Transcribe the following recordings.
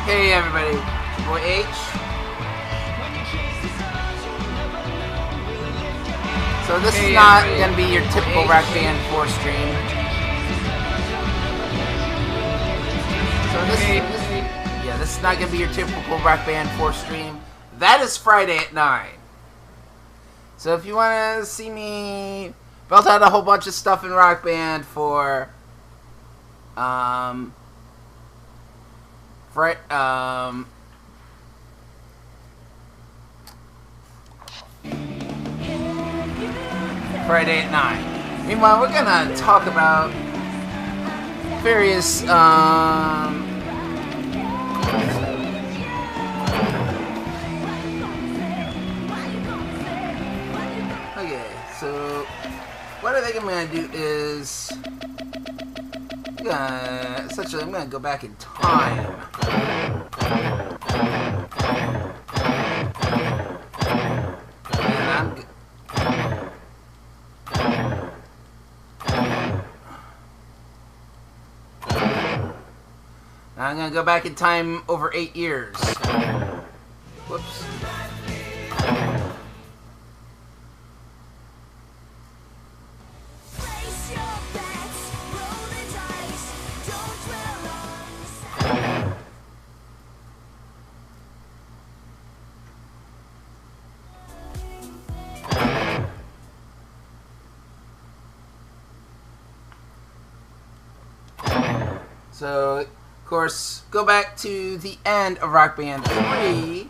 Hey everybody, it's your boy H. So this is not going to be your typical Rock Band 4 stream. So this is not going to be your typical Rock Band 4 stream. That is Friday at 9. So if you want to see me belt out a whole bunch of stuff in Rock Band for Friday at 9. Meanwhile, we're gonna talk about various okay, so what I think I'm gonna do is essentially I'm gonna go back in time. I'm gonna go back in time over 8 years. Whoops. So, of course, go back to the end of Rock Band 3.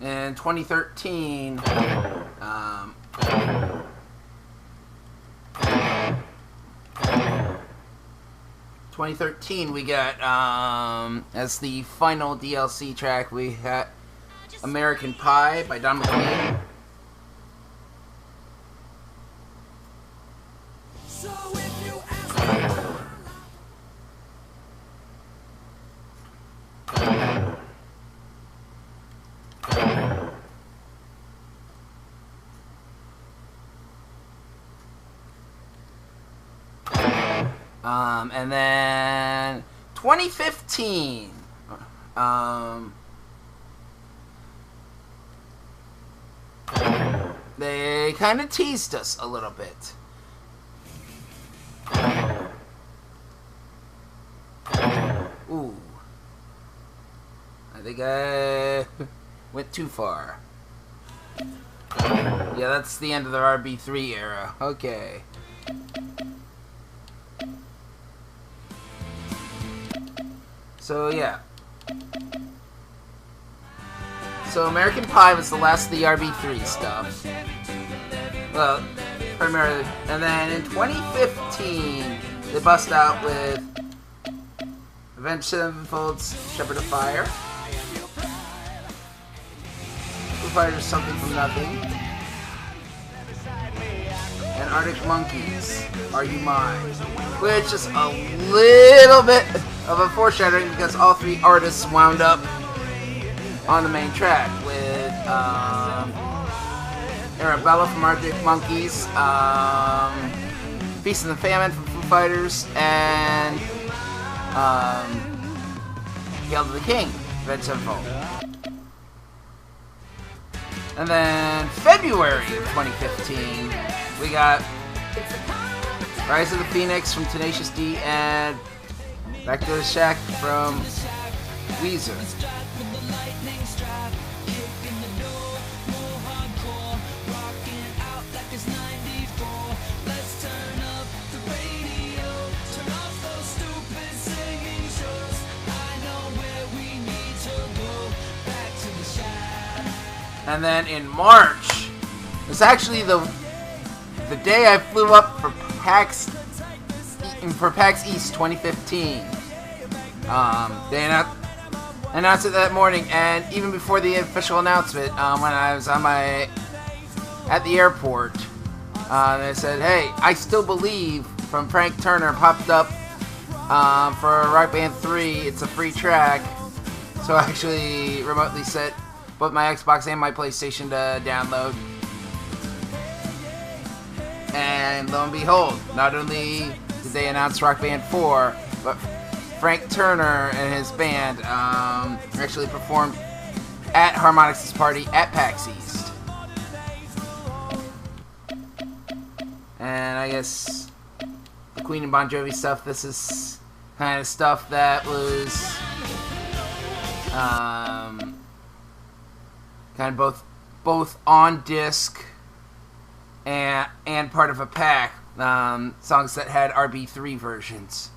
In 2013, 2013 we got, as the final DLC track, we had American Pie by Don McLean. And then 2015, they kind of teased us a little bit. Ooh. I think I went too far. Yeah, that's the end of the RB3 era. Okay. So, yeah. So, American Pie was the last of the RB3 stuff. Well, primarily. And then in 2015, they bust out with Avenged Sevenfold's Shepherd of Fire. Foo Fighters' Something from Nothing. And Arctic Monkeys, Are You Mine? Which is a little bit of a foreshadowing because all three artists wound up on the main track with Arabella from Arctic Monkeys, Feast and the Famine from Foo Fighters, and Hail to the King, Avenged Sevenfold. And then February of 2015, we got Rise of the Phoenix from Tenacious D and Back to the Shack from Weezer. And then in March, it was actually the day I flew up for PAX East 2015. They announced it that morning, and even before the official announcement, when I was at the airport, they said, "Hey, I Still Believe" from Frank Turner popped up for Rock Band 3. It's a free track, so I actually remotely set both my Xbox and my PlayStation to download. And lo and behold, not only did they announce Rock Band 4, but Frank Turner and his band actually performed at Harmonix's party at PAX East. And I guess the Queen and Bon Jovi stuff, this is kind of stuff that was kind of both on disc and part of a pack. Songs that had RB3 versions.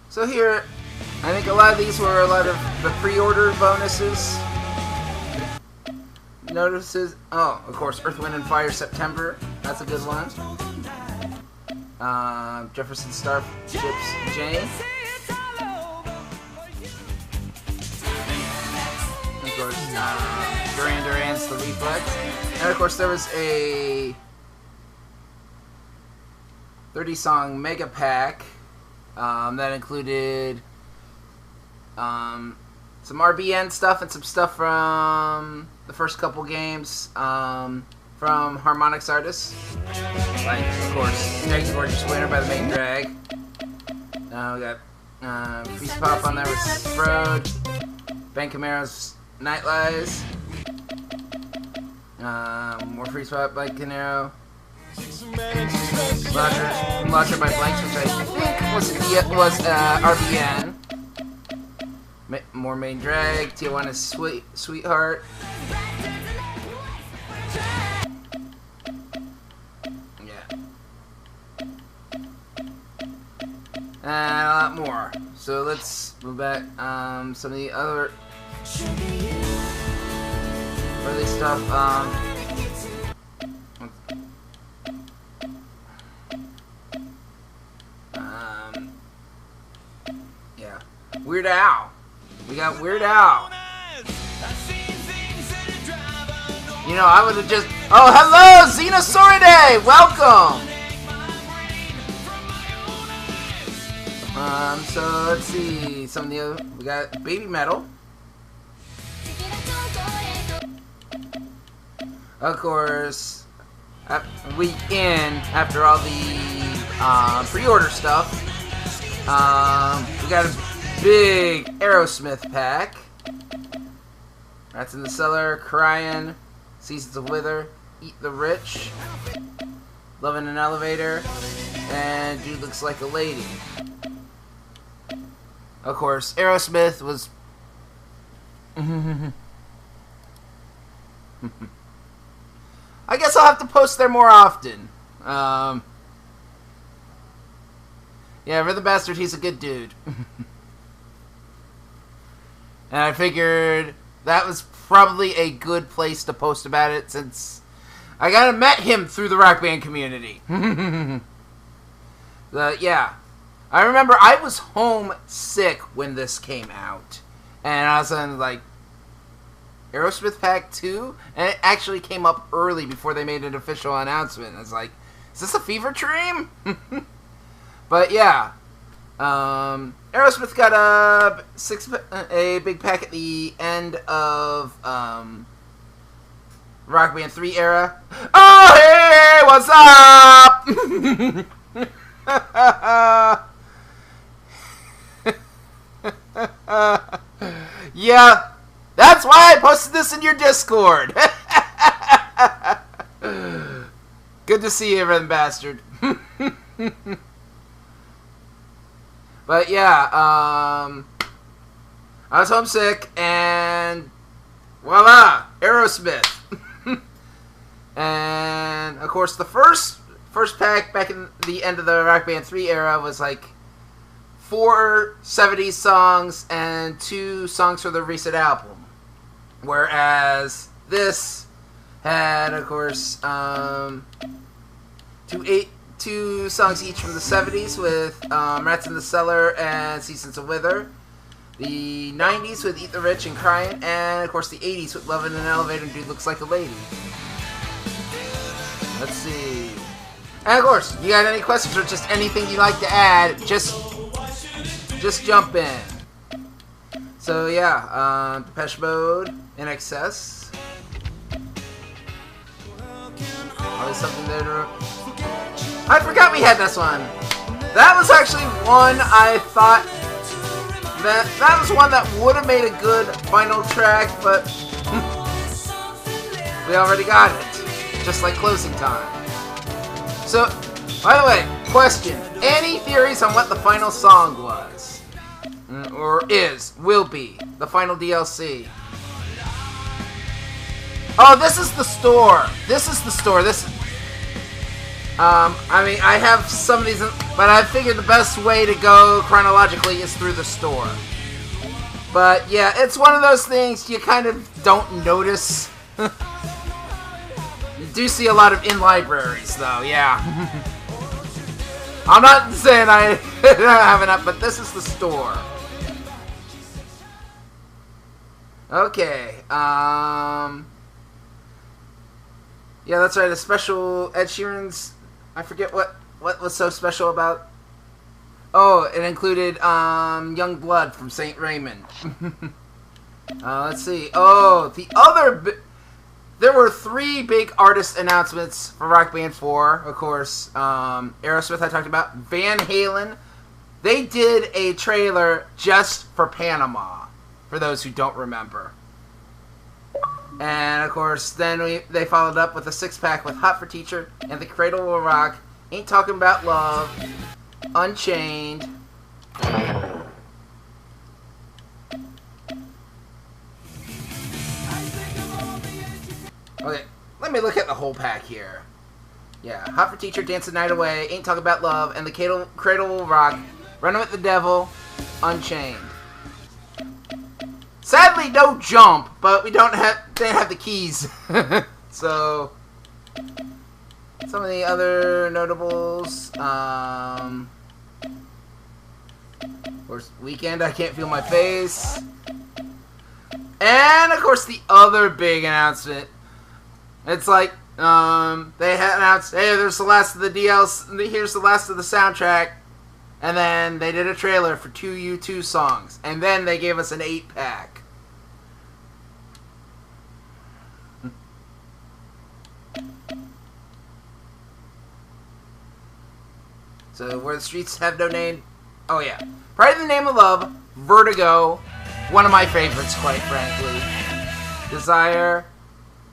So here, I think a lot of these were a lot of the pre-order bonuses. Notices. Oh, of course, Earth, Wind, and Fire September. That's a good one. Jefferson Starships Jane. Of course, Duran Duran's The Reflex. And of course, there was a 30-song mega pack that included some RBN stuff and some stuff from the first couple games from Harmonix artists. Like, of course, Drag's Gorgeous Winter by the Main Drag. We got Freeze Pop on there with Frode. Ben Camaro's Night Lies. More Freeze Pop by Canaro. Launcher by Blanks, which I think was RBN. More Main Drag. Tijuana's Sweetheart. Yeah. And a lot more. So let's move back. Some of the other early stuff. Yeah. Weird Al. We got Weird Al. You know, I would have just... Oh, hello, Xenosauridae! Welcome! So, let's see. Some of the other... We got Baby Metal. Of course, a week in, after all the pre-order stuff, we got a big Aerosmith pack. Rats in the Cellar, Crying, Seasons of Wither, Eat the Rich, Love in an Elevator, and Dude Looks Like a Lady. Of course, Aerosmith was... I guess I'll have to post there more often. Yeah, Rhythm Bastard, he's a good dude. And I figured that was probably a good place to post about it, since I kinda met him through the Rock Band community. Yeah. I remember I was homesick when this came out. And I was like, Aerosmith Pack 2? And it actually came up early before they made an official announcement. I was like, is this a fever dream? But yeah. Aerosmith got a big pack at the end of Rock Band 3 era. Oh, hey, what's up? Yeah, that's why I posted this in your Discord. Good to see you, Rhythm Bastard. But yeah, I was homesick, and voila, Aerosmith. And of course, the first pack back in the end of the Rock Band 3 era was like 4 70s songs and 2 songs from the recent album. Whereas this had, of course, 2 songs each from the 70s with Rats in the Cellar and Seasons of Wither. The 90s with Eat the Rich and Crying, and of course the 80s with Love in an Elevator and Dude Looks Like a Lady. Let's see. And of course, you got any questions or just anything you'd like to add, just jump in. So yeah, Depeche Mode, In Excess. Always something there to... I forgot we had this one. That was actually one I thought... That was one that would have made a good final track, but... we already got it. Just like Closing Time. So, by the way, question. Any theories on what the final song was? Or will be, the final DLC? Oh, this is the store. This is the store. I mean, I have some of these, but I figured the best way to go chronologically is through the store. But yeah, it's one of those things you kind of don't notice. You do see a lot of in libraries, though, yeah. I'm not saying I have enough, but this is the store. Okay, yeah, that's right, a special Ed Sheeran's, I forget what was so special about. Oh, it included Young Blood from Saint Raymond. Let's see. Oh, the other there were 3 big artist announcements for Rock Band 4. Of course, Aerosmith I talked about. Van Halen, they did a trailer just for Panama, for those who don't remember. And of course, then they followed up with a 6-pack with Hot for Teacher and The Cradle Will Rock, Ain't Talking About Love, Unchained. Okay, let me look at the whole pack here. Yeah, Hot for Teacher, Dance the Night Away, Ain't Talking About Love, and The Cradle Will Rock, Running with the Devil, Unchained. Sadly, no Jump, but they didn't have the keys. So, some of the other notables, of course, Weekend, I Can't Feel My Face. And, of course, the other big announcement. It's like, they had announced, hey, there's the last of the DLC, here's the last of the soundtrack. And then they did a trailer for 2 U2 songs. And then they gave us an 8-pack. So, Where the Streets Have No Name. Oh, yeah. Pride in the Name of Love. Vertigo. One of my favorites, quite frankly. Desire.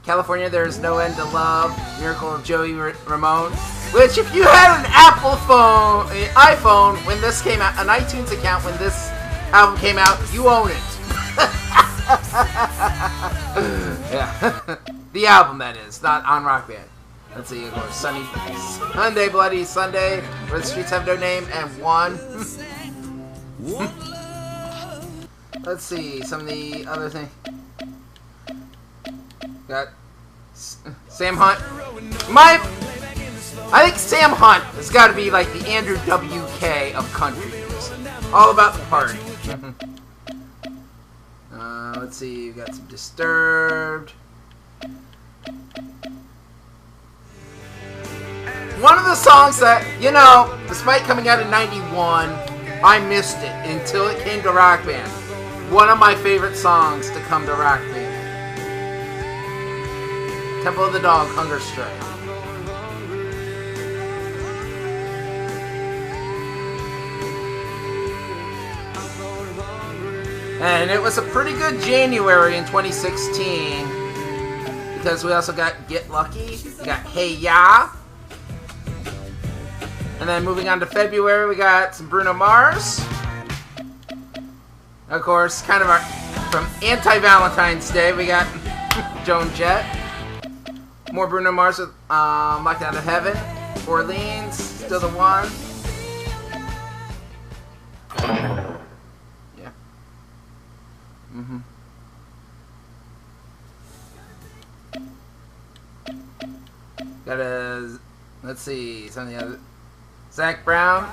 California, There's No End to Love. Miracle of Joey Ramone. Which, if you had an iPhone when this came out, an iTunes account when this album came out, you own it. Yeah. The album, that is. Not on Rock Band. Let's see, of course, Sunday, Bloody Sunday, Where the Streets Have No Name, and One. Let's see, some of the other things. Got Sam Hunt. I think Sam Hunt has got to be like the Andrew WK of country music. All about the party. Let's see, you've got some Disturbed. One of the songs that, you know, despite coming out in '91, I missed it until it came to Rock Band. One of my favorite songs to come to Rock Band. Temple of the Dog, Hunger Strike. And it was a pretty good January in 2016, because we also got Get Lucky, we got Hey Ya. And then moving on to February, we got some Bruno Mars. Of course, kind of from Anti-Valentine's Day, we got Joan Jett. More Bruno Mars with Locked Out of Heaven. Orleans, Still the One. Yeah. Got a, let's see, some of the other. Zach Brown.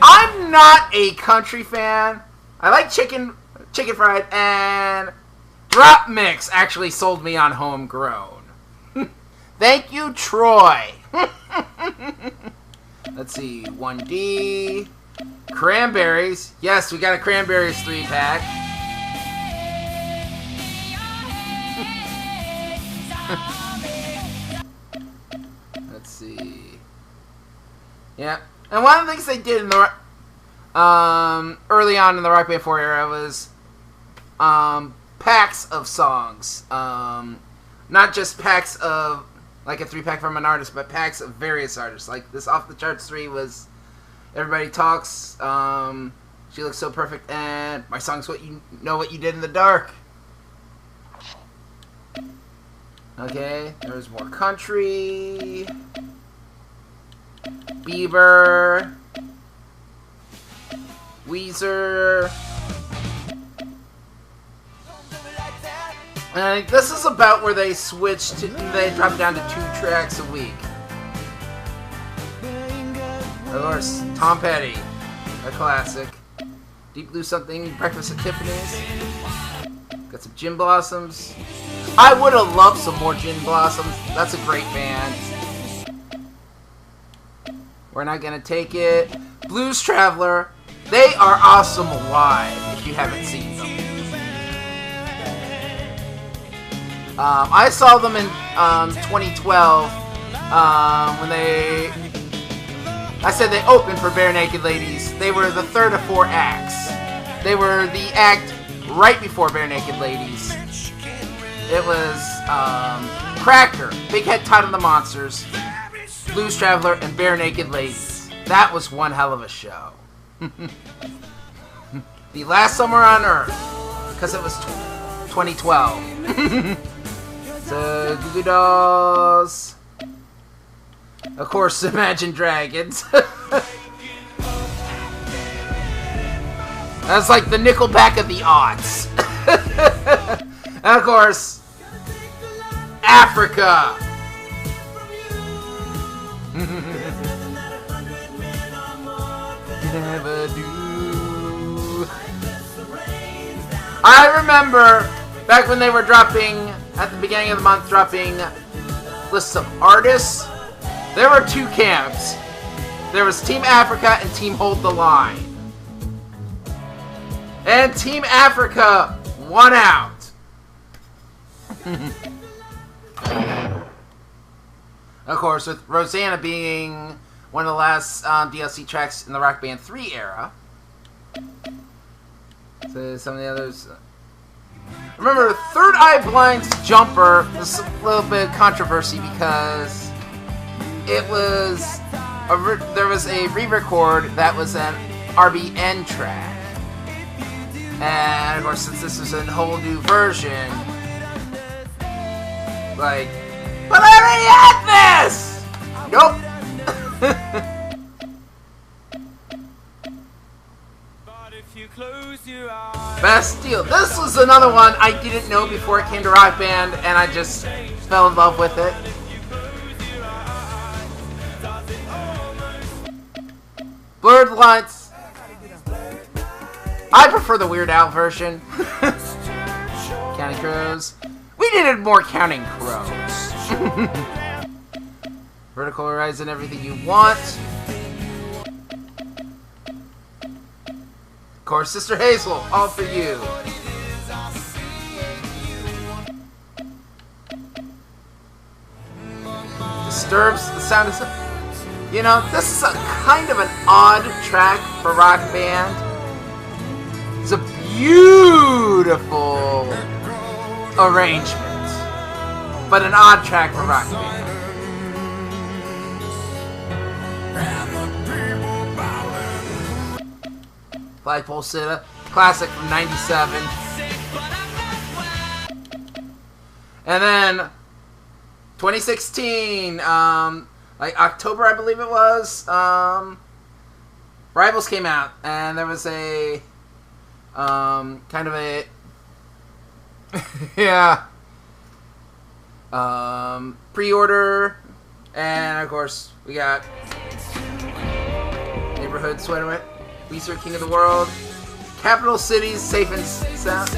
I'm I'm not a country fan. I like chicken fried, and Drop Mix actually sold me on Homegrown. Thank you, Troy. Let's see, 1D. Cranberries. Yes, we got a Cranberries 3-pack. Let's see. Yeah. And one of the things they did in the early on in the Rock Band 4 era was packs of songs. Not just packs of like a 3-pack from an artist, but packs of various artists. Like this Off the Charts 3 was Everybody Talks, She Looks So Perfect, and my song's What You Know What You Did in the Dark. Okay, there's more country. Bieber. Weezer. And this is about where they switched to, they dropped down to 2 tracks a week. Of course, Tom Petty, a classic. Deep Blue Something, Breakfast at Tiffany's. Got some Gin Blossoms. I would have loved some more Gin Blossoms. That's a great band. We're Not Gonna Take It. Blues Traveler. They are awesome live if you haven't seen them. I saw them in 2012 when I said they opened for Bare Naked Ladies. They were the third of 4 acts. They were the act right before Bare Naked Ladies. It was Cracker, Big Head Todd and the Monsters, Blues Traveler, and Bare Naked Ladies. That was one hell of a show. The last summer on Earth, because it was 2012. So, Goo Goo Dolls. Of course, Imagine Dragons. That's like the Nickelback of the aughts. And of course, Africa. Never do. I remember back when they were dropping, at the beginning of the month, dropping lists of artists. There were 2 camps. There was Team Africa and Team Hold the Line. And Team Africa won out. Of course, with Rosanna being one of the last DLC tracks in the Rock Band 3 era. So some of the others. Remember, Third Eye Blind's Jumper was a little bit of controversy because it was there was a re-record that was an RBN track. And of course, since this is a whole new version, like, but I already had this! Nope. Bastille. This was another one I didn't know before it came to Rock Band, and I just fell in love with it. Blurred Lines. I prefer the Weird Al version. Counting Crows. We needed more Counting Crows. Vertical Horizon, Everything You Want. Of course, Sister Hazel, All For You. Disturbs, The Sound of... You know, this is a kind of an odd track for Rock Band. It's a beautiful arrangement, but an odd track for Rock Band. Flagpole Sitta, classic from '97. And then 2016, like October, I believe it was, Rivals came out, and there was a kind of a yeah pre-order, and of course we got Neighborhood Sweater Weezer, King of the World. Capital Cities, Safe and Sound.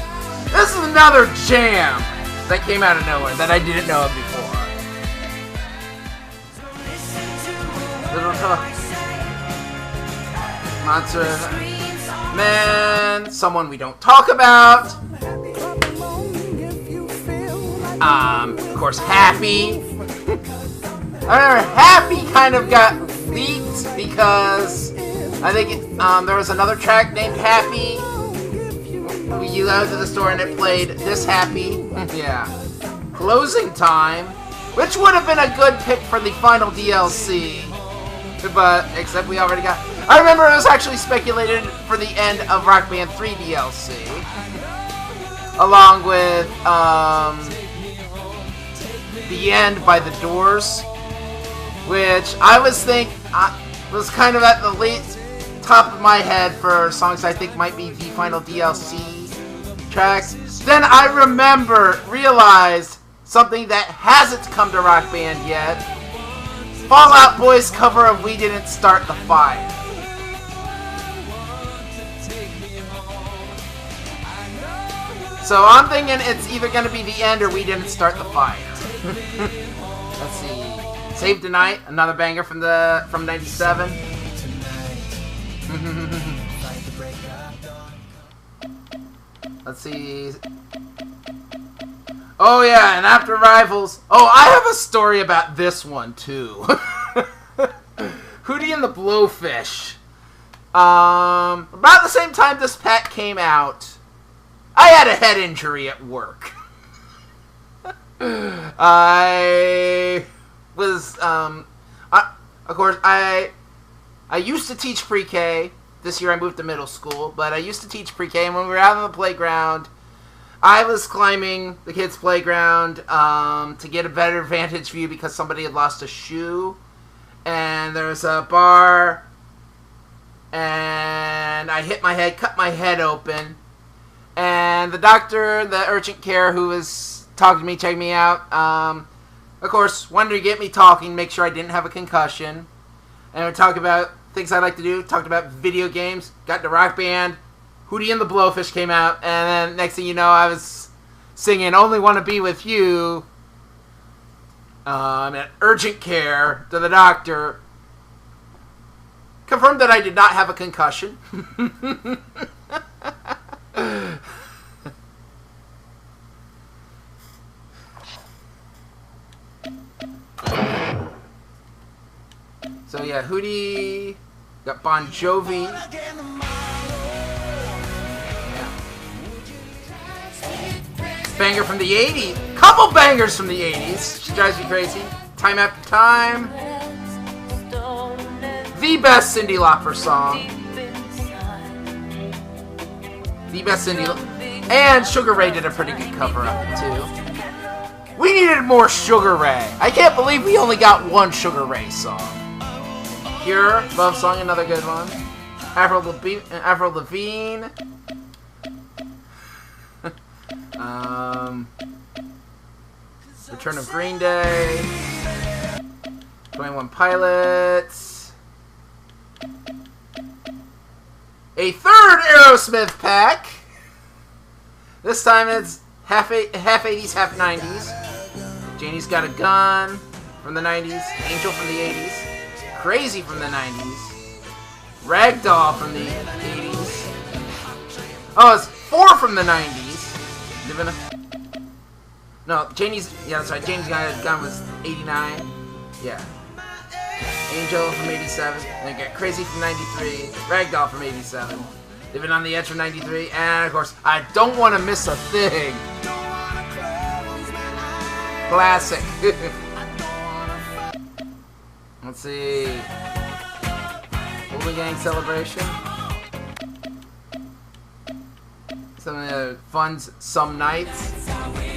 This is another jam that came out of nowhere that I didn't know of before. Little Talk. Monster Man. Someone we don't talk about. Of course, Happy. I remember Happy kind of got leaked because I think there was another track named Happy. You went to the store and it played this Happy. Yeah. Closing Time, which would have been a good pick for the final DLC. But, except we already got... I remember it was actually speculated for the end of Rock Band 3 DLC. Along with, The End by The Doors. Which I was was kind of at the late top of my head for songs I think might be the final DLC tracks. Then I realized something that hasn't come to Rock Band yet. Fall Out Boy's cover of We Didn't Start the Fire. So I'm thinking it's either going to be The End or We Didn't Start the Fire. Let's see. Save Tonight, another banger from '97. Let's see. Oh yeah, and After Rivals. Oh, I have a story about this one too. Hootie and the Blowfish. About the same time this pack came out, I had a head injury at work. I was, of course, I used to teach pre-K. This year I moved to middle school, but I used to teach pre-K, and when we were out on the playground, I was climbing the kids' playground to get a better vantage view because somebody had lost a shoe, and there was a bar, and I hit my head, cut my head open, and the doctor, the urgent care who was talking to me, checking me out, of course, wanted to get me talking, make sure I didn't have a concussion, and we talked about things I like to do, talked about video games, got to Rock Band, Hootie and the Blowfish came out, and then next thing you know, I was singing Only Want to Be With You at urgent care to the doctor. Confirmed that I did not have a concussion. So yeah, Hootie, got Bon Jovi. Banger from the 80s. Couple bangers from the 80s. She drives me crazy. Time After Time. The best Cyndi Lauper song. The best Cyndi Lauper. And Sugar Ray did a pretty good cover of it too. We needed more Sugar Ray. I can't believe we only got one Sugar Ray song. Cure, Love Song, another good one. Avril Lavigne. Return of Green Day. 21 Pilots. A third Aerosmith pack. This time it's half 80s, half 90s. Janie's Got a Gun from the 90s. Angel from the 80s. Crazy from the 90s. Ragdoll from the 80s. Oh, it's 4 from the 90s. No, Janie's... Yeah, that's right. Janie's Got a Gun was 89. Yeah. Angel from 87. And I got Crazy from 93. Ragdoll from 87. Living on the Edge from 93. And, of course, I Don't Want to Miss a Thing. Classic. Let's see. Hooligan Gang Celebration. Some of the fun Some Nights.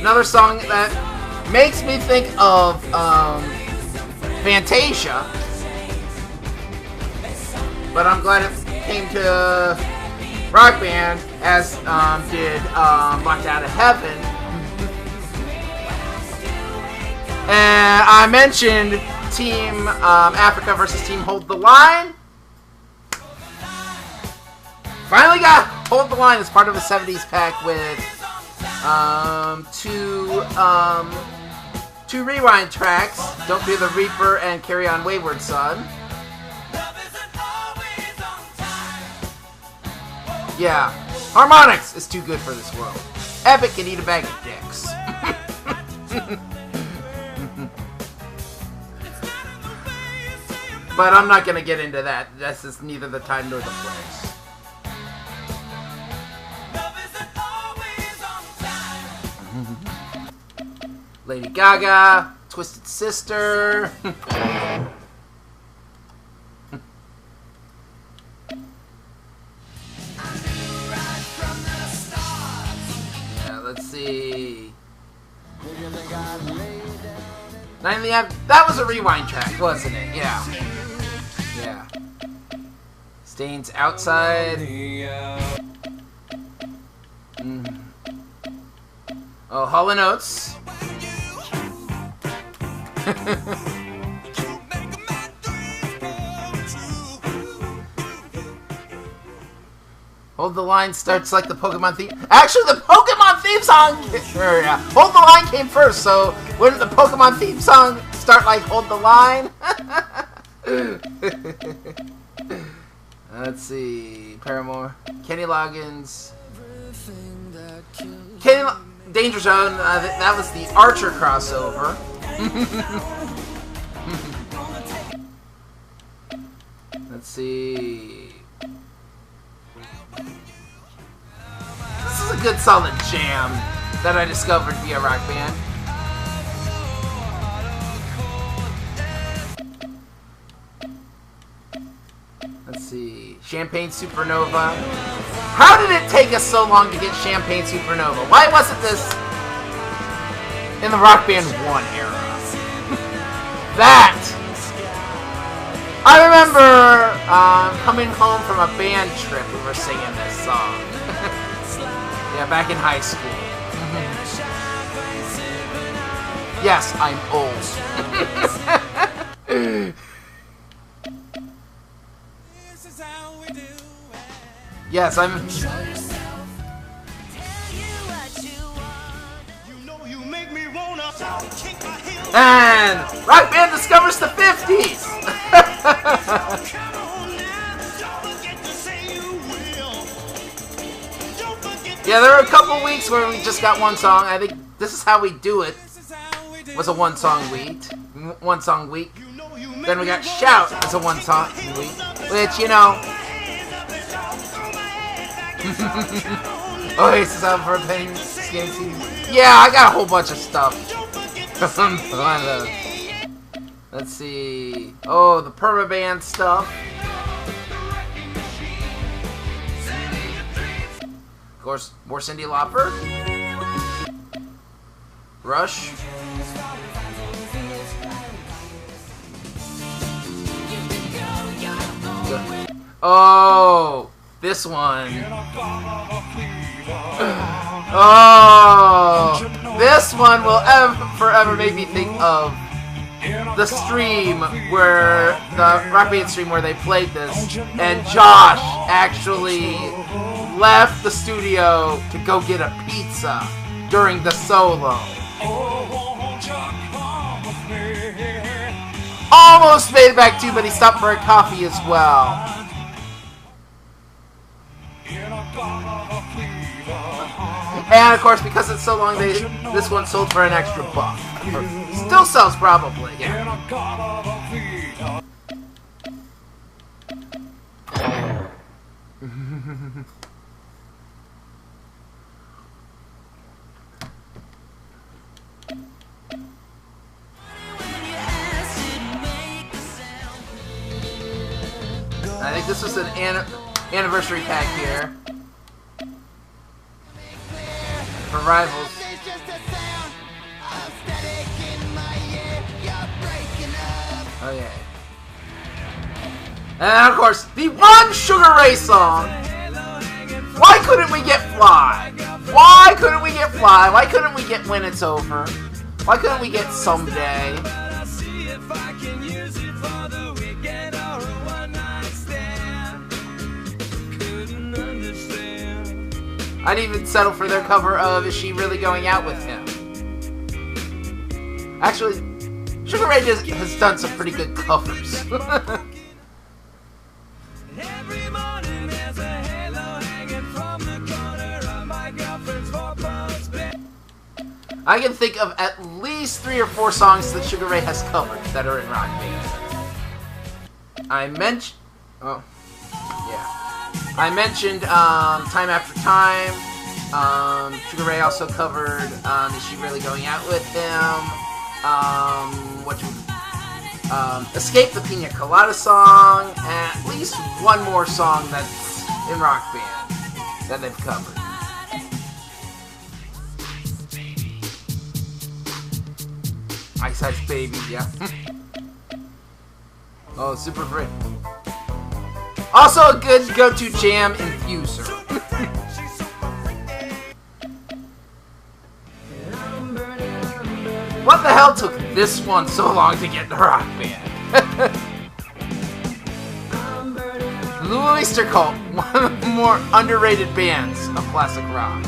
Another song that makes me think of Fantasia. But I'm glad it came to Rock Band, as did Locked Out of Heaven. And I mentioned Team Africa versus Team Hold the Line. Finally got Hold the Line as part of a 70s pack with two rewind tracks, Don't Fear the Reaper and Carry On Wayward Son. Yeah, Harmonix is too good for this world. Epic can eat a bag of dicks. But I'm not going to get into that. This is neither the time nor the place. Lady Gaga, Twisted Sister. Yeah, let's see. Night in the Avenue. That was a rewind track, wasn't it? Yeah. Yeah. Stains Outside. Oh, Hall & Oates. Hold the Line starts like the Pokemon theme. Actually, the Pokemon theme song. Hold the Line came first, so wouldn't the Pokemon theme song start like Hold the Line? Let's see. Paramore. Kenny Loggins. Danger Zone. That was the Archer crossover. Let's see. This is a good solid jam that I discovered via Rock Band. Let's see. Champagne Supernova. How did it take us so long to get Champagne Supernova? Why wasn't this in the Rock Band 1 era? That! I remember coming home from a band trip, we were singing this song. Yeah, back in high school. Yes, I'm old. Yes, I'm... And Rock Band discovers the 50s! Yeah, there were a couple weeks where we just got one song. I think This Is How We Do It was a one-song week. Then we got Shout as a one-song week. Which, you know... Oasis out for a penny. Yeah, I got a whole bunch of stuff. Let's see. Oh, the Permaband stuff. Of course, more Cyndi Lauper. Rush. Oh, this one. Oh, this one will forever make me think of the stream where the Rock Band stream where they played this, and Josh actually left the studio to go get a pizza during the solo. Almost made it back too, but he stopped for a coffee as well. And of course, because it's so long, this one sold for an extra $1. Still sells probably. Yeah. I think this was an anniversary pack here. For Rivals. Oh yeah. And of course, the one Sugar Ray song. Why couldn't we get Fly? Why couldn't we get Fly? Why couldn't we get When It's Over? Why couldn't we get Someday? I'd even settle for their cover of Is She Really Going Out With Him? Actually, Sugar Ray has done some pretty good covers. Every morning there's a halo hanging from the corner of my girlfriend's four-post bed. I can think of at least 3 or 4 songs that Sugar Ray has covered that are in Rock Band. I mentioned Time After Time. Sugar Ray also covered Is She Really Going Out With Him? Escape the Pina Colada song, and at least one more song that's in Rock Band that they've covered. Ice Ice Baby, yeah. Oh, Super Free. Also a good go-to jam, Infuser. What the hell took this one so long to get in Rock Band? Blue Oyster Cult, one of the more underrated bands of classic rock.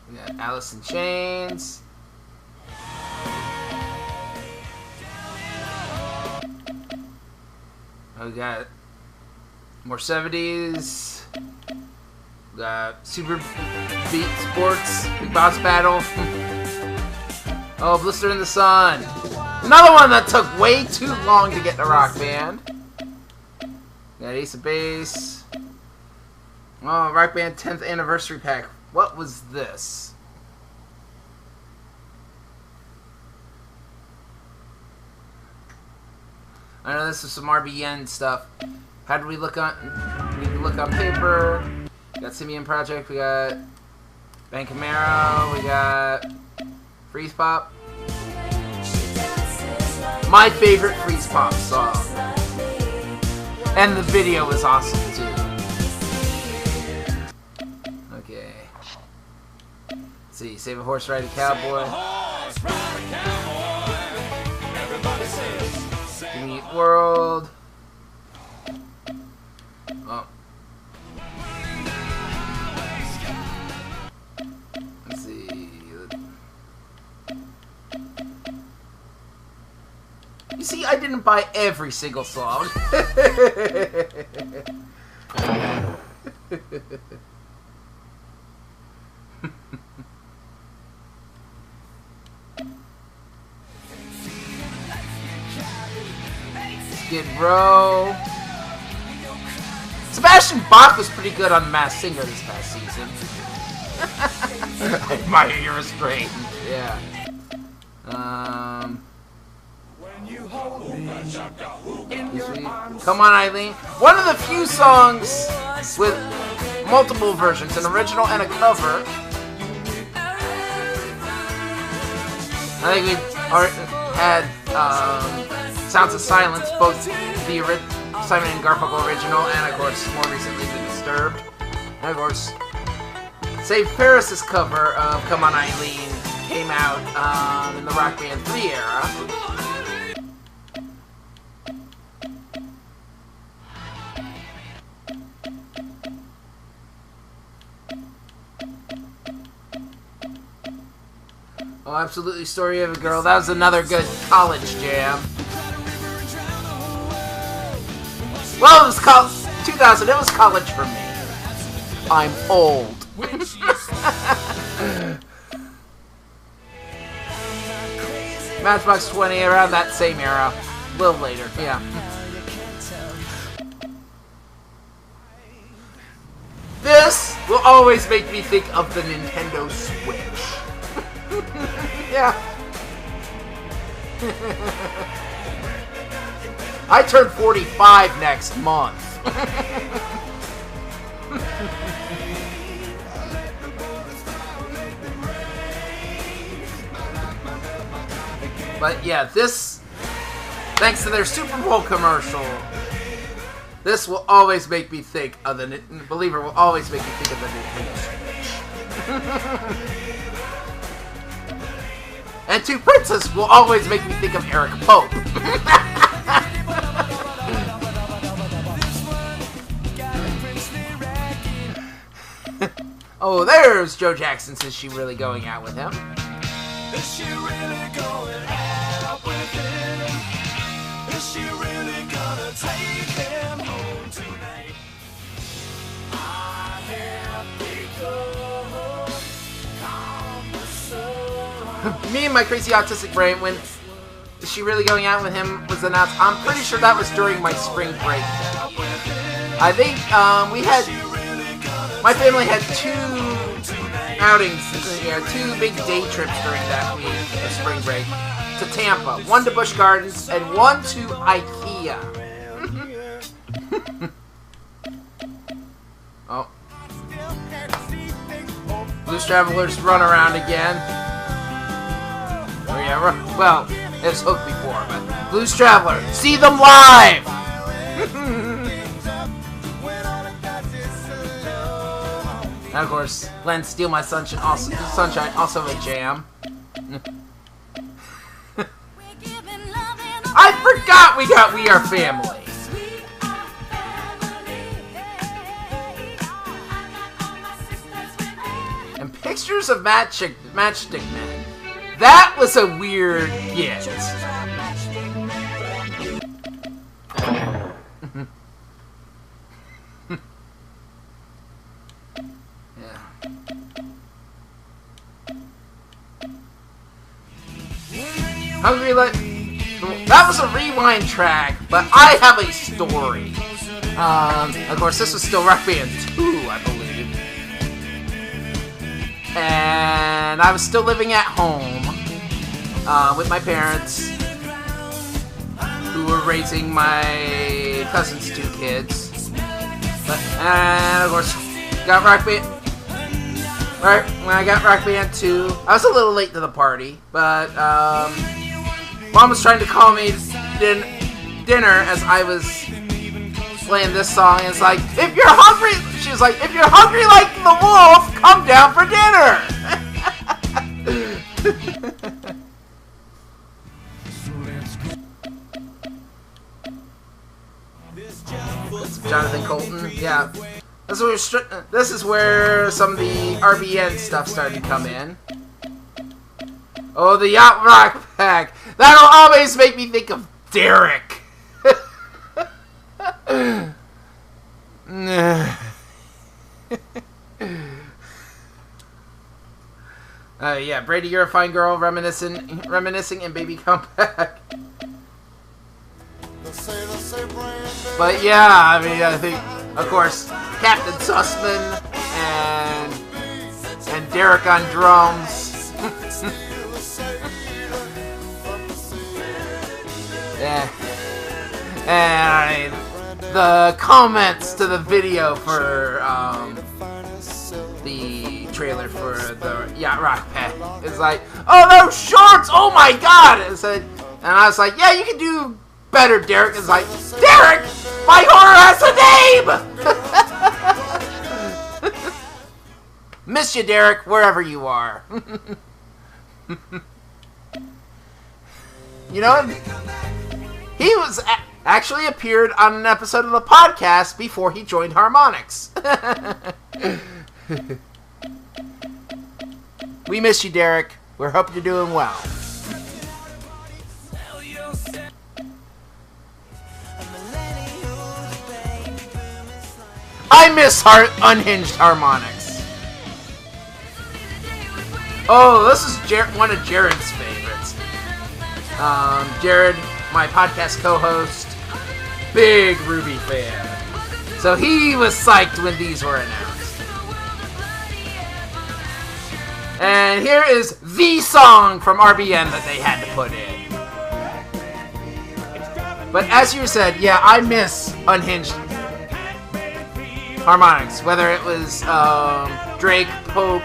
We got Alice in Chains. We got more 70s. We got Super Beat Sports, Big Boss Battle. Oh, Blister in the Sun. Another one that took way too long to get in a Rock Band. We got Ace of Base. Oh, Rock Band 10th Anniversary Pack. What was this? I know this is some RBN stuff. How did we look on? We look on paper. We got Simeon Project. We got Ben Camaro. We got Freeze Pop. My favorite Freeze Pop song, and the video is awesome too. Okay. Let's see. Save a Horse, Ride a Cowboy. Meet World. Oh. Let's see. You see, I didn't buy every single song. Skid Row. Sebastian Bach was pretty good on Masked Singer this past season. I admire your restraint. Yeah. Come On Eileen. One of the few songs with multiple versions, an original and a cover. I think we had Sounds of Silence, both the Simon and Garfunkel original and, of course, more recently, The Disturbed. And, of course, Save Paris' cover of Come On Eileen came out in the Rock Band 3 era. Oh, absolutely, Story of a Girl. That was another good college jam. Well, it was 2000. It was college for me. I'm old. Matchbox 20, around that same era. A little later, yeah. This will always make me think of the Nintendo Switch. Yeah. I turn 45 next month. But yeah, this, thanks to their Super Bowl commercial, this will always make me think of the, Believer will always make me think of the Nintendo Switch. And Two Princess will always make me think of Eric Pope. Oh, there's Joe Jackson. Is she really going out with him? Is she really going out with him? Is she really gonna take him home tonight? I have become Me and my crazy autistic brain, when Is She Really Going Out with Him was announced, I'm pretty sure that was during my spring break. I think we had, my family had 2 outings, two big day trips during that week of spring break to Tampa. One to Busch Gardens and one to IKEA. Oh. Blues Travelers run around again. Oh yeah, well, it's hooked before, but Blues Traveler, see them live! And of course, Glenn Steal My Sunshine, also a jam. I forgot we got We Are Family. And Pictures of Matchstick Men. That was a weird get. Hungry Like... That was a rewind track, but I have a story. Of course, this was still Rock Band 2, I believe. And I was still living at home with my parents, who were raising my cousin's 2 kids. And of course, got Rock Band... Right, when I got Rock Band 2, I was a little late to the party, but Mom was trying to call me dinner as I was playing this song, and it's like, if you're hungry, she was like, if you're hungry like the wolf, come down for dinner! Jonathan Colton, yeah. This is where some of the RBN stuff started to come in. Oh, the Yacht Rock Pack. That'll always make me think of Derek. Yeah, Brady, you're a fine girl, reminiscing, and Baby Come Back. But yeah, I mean, I think, of course, Captain Sussman and Derek on drums. Yeah. And the comments to the video for the trailer for the Yacht Rock Pack is like, oh, those shorts! Oh my god! And I was like, yeah, you can do better, Derek. It's like, Derek! My horror has a name! Miss you, Derek, wherever you are. You know, he was actually appeared on an episode of the podcast before he joined Harmonix. We miss you, Derek. We're hoping you're doing well. I miss Unhinged Harmonix. Oh, this is one of Jared's favorites. Jared, my podcast co-host, big Ruby fan. So he was psyched when these were announced. And here is the song from RBN that they had to put in. But as you said, yeah, I miss Unhinged Harmonix. Whether it was Drake, Pope,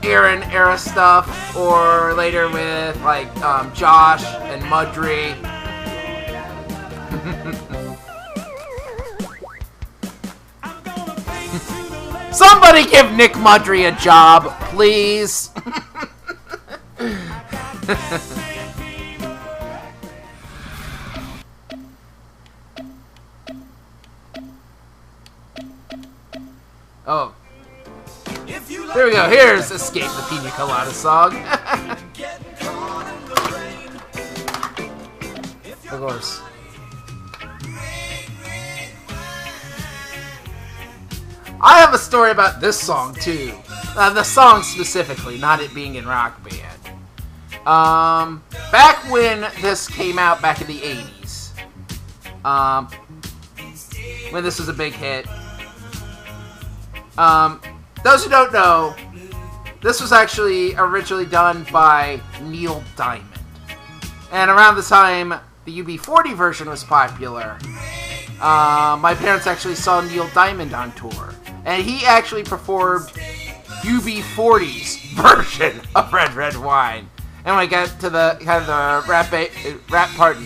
Aaron era stuff, or later with like Josh and Mudry. Somebody give Nick Mudry a job, please. Oh. Here we go. Here's Escape the Pina Colada song. Of course. I have a story about this song, too. The song specifically, not it being in Rock Band. Back when this came out, back in the 80s, when this was a big hit, those who don't know, this was actually originally done by Neil Diamond. And around the time the UB40 version was popular, my parents actually saw Neil Diamond on tour. And he actually performed UB40's version of Red Red Wine. And when I got to the kind of the rap part,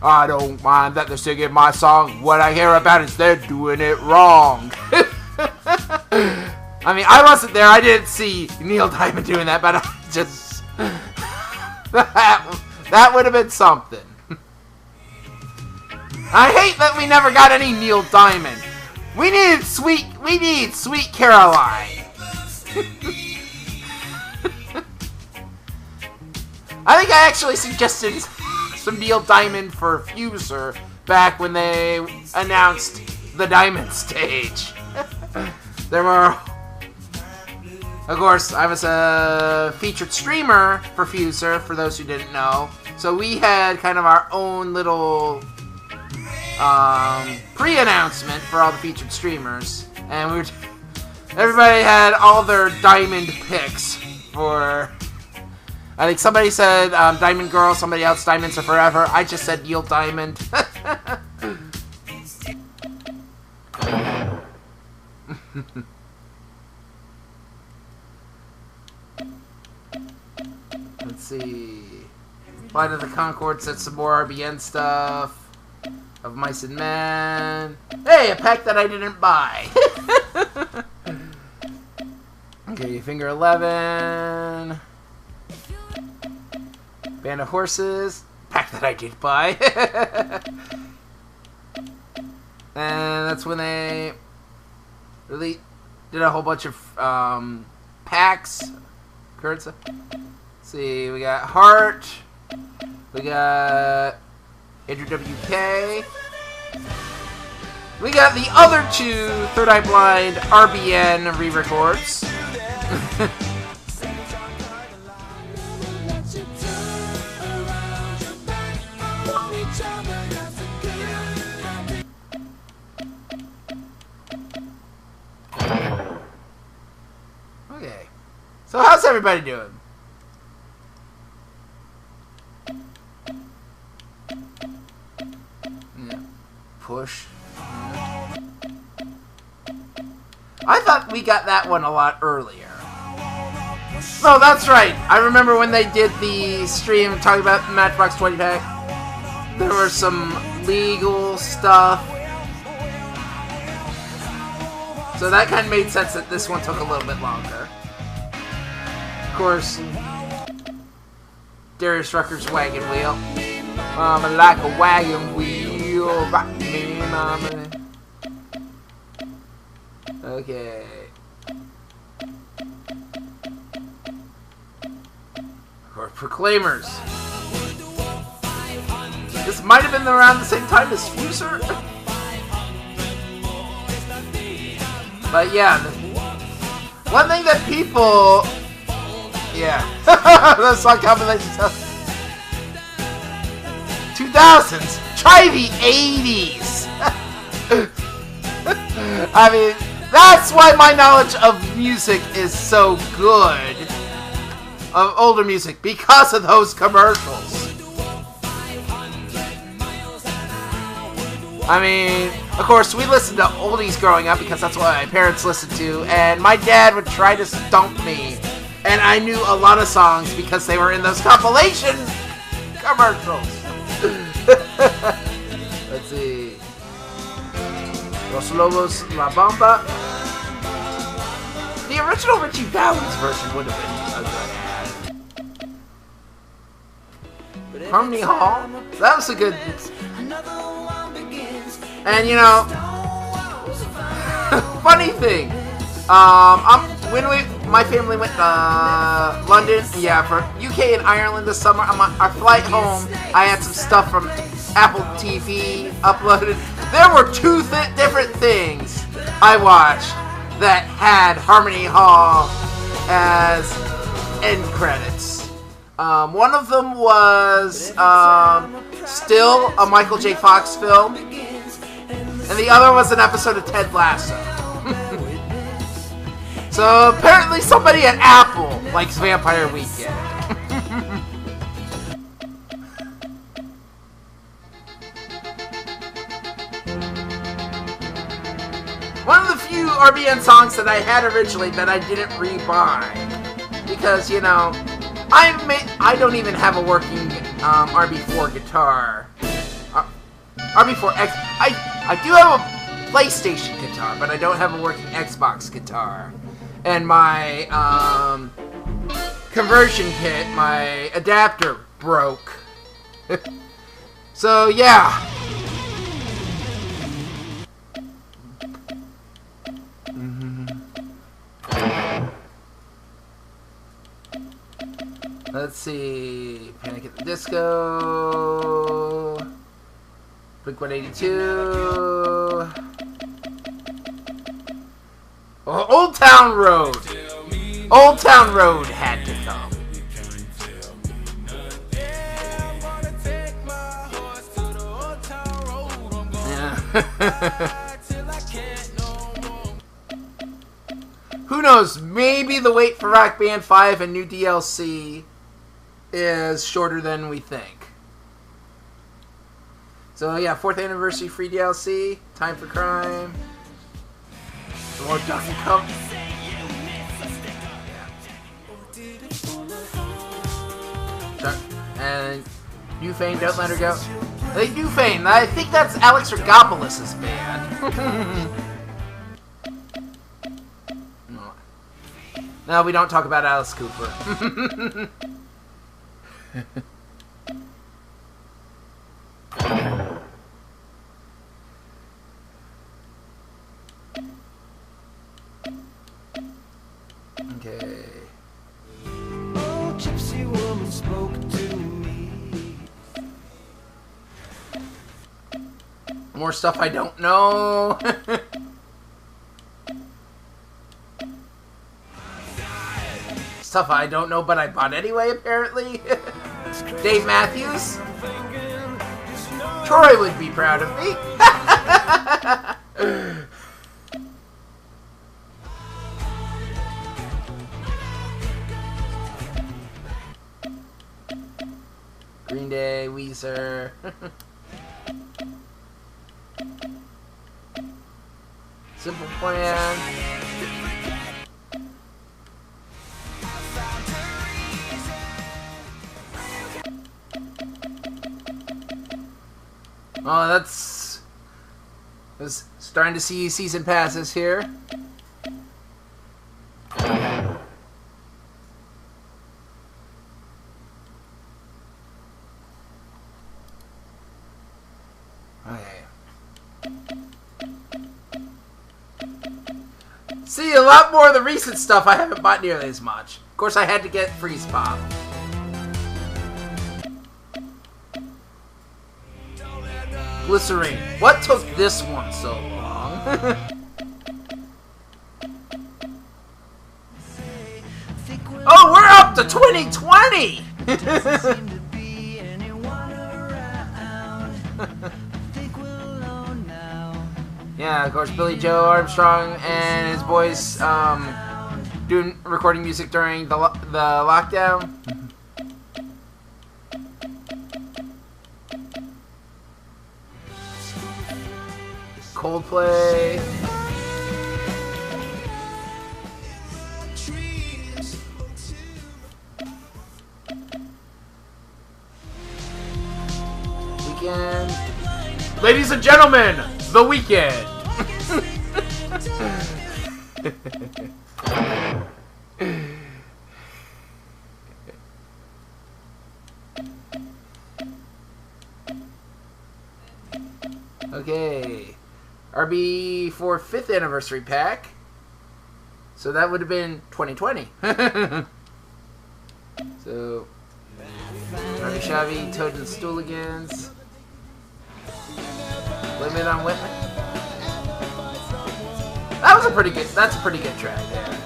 I don't mind that they're singing my song. What I hear about is they're doing it wrong. I mean, I wasn't there. I didn't see Neil Diamond doing that, but I just that would have been something. I hate that we never got any Neil Diamond. We need Sweet Caroline. I think I actually suggested some Neil Diamond for Fuser back when they announced the Diamond stage. There were, of course, I was a featured streamer for Fuser, for those who didn't know. So we had kind of our own little pre-announcement for all the featured streamers, and everybody had all their Diamond picks for. I think somebody said Diamond Girl, somebody else Diamonds Are Forever. I just said Neil Diamond. Let's see. Flight of the Conchords said some more RBN stuff. Of Mice and Men. Hey, a pack that I didn't buy. Okay, Finger 11. Band of Horses. Pack that I did buy. And that's when they really did a whole bunch of packs. Let's see, we got Heart. We got Andrew WK. We got the other two Third Eye Blind RBN re-records. Okay. So how's everybody doing? Push. I thought we got that one a lot earlier. Oh, that's right. I remember when they did the stream talking about the Matchbox 20 pack. There was some legal stuff. So that kind of made sense that this one took a little bit longer. Of course, Darius Rucker's Wagon Wheel. Mama like a wagon wheel, rock me, mama. Okay. Or Proclaimers. This might have been around the same time as Fuser. But yeah, one thing that people, yeah, the song combination stuff. 2000s. Try the 80s. I mean, that's why my knowledge of music is so good. Of older music, because of those commercials. I mean, of course, we listened to oldies growing up because that's what my parents listened to, and my dad would try to stump me, and I knew a lot of songs because they were in those compilation commercials. Let's see. Los Lobos La Bamba. the original Richie Valens version would have been a good ad. Harmony Hall? That was a good... And, you know... funny thing. When my family went to London, yeah, for UK and Ireland this summer, on our flight home, I had some stuff from Apple TV uploaded. There were two different things I watched that had Harmony Hall as end credits. One of them was still a Michael J. Fox film, and the other was an episode of Ted Lasso. So apparently somebody at Apple likes Vampire Weekend. One of the few RBN songs that I had originally that I didn't rebuy, because, you know, I don't even have a working RB4 guitar. RB4X. I do have a PlayStation guitar, but I don't have a working Xbox guitar. And my conversion kit, my adapter broke. So yeah. Let's see. Panic at the Disco. Blink-182. Oh, Old Town Road. Old Town Road had to come. Yeah. Who knows? Maybe the wait for Rock Band 5 and new DLC is shorter than we think. So yeah, 4th anniversary free DLC. Time for Crime. Some more Donkey Kong. Yeah. And Dufane, Don't Let Her Go. Hey, Dufane, I think that's Alex Regopoulos' band. No, we don't talk about Alice Cooper. Okay. Oh, gypsy woman spoke to me. More stuff I don't know. Stuff I don't know, but I bought anyway, apparently. Dave Matthews. Troy would be proud of me. Green Day, Weezer. Simple Plan. Oh, that's... I was starting to see season passes here. Okay. See, a lot more of the recent stuff I haven't bought nearly as much. Of course, I had to get Freeze Pop. Glycerine. What took this one so long? Oh, we're up to 2020! Yeah, of course, Billy Joe Armstrong and his boys doing recording music during the lockdown. Coldplay. Weekend. Ladies and gentlemen, The Weekend. Okay. RB for 5th anniversary pack. So that would have been 2020. So, Robbie Shabby, Toad and Stooligans. Limit on Whitman. That's a pretty good track there.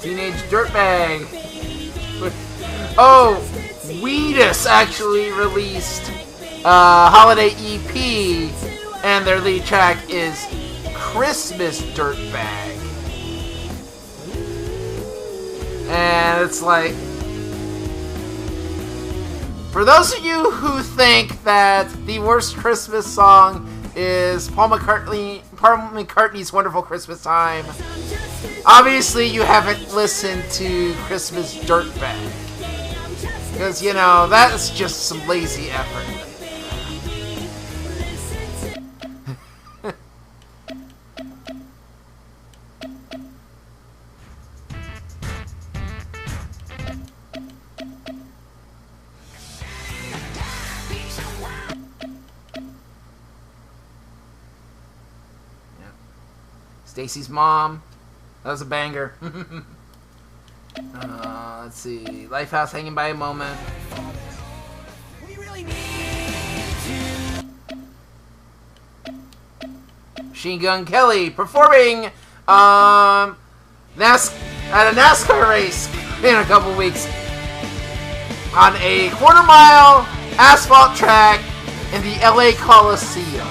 Teenage Dirtbag. Oh, Wheatus actually released a holiday EP, and their lead track is Christmas Dirtbag. And it's like, for those of you who think that the worst Christmas song is Paul McCartney's Wonderful Christmas Time, obviously you haven't listened to Christmas Dirtbag. Because, you know, that's just some lazy effort. Stacy's Mom. That was a banger. Let's see. Lifehouse Hanging by a Moment. We really need Machine Gun Kelly performing at a NASCAR race in a couple weeks on a quarter-mile asphalt track in the LA Coliseum.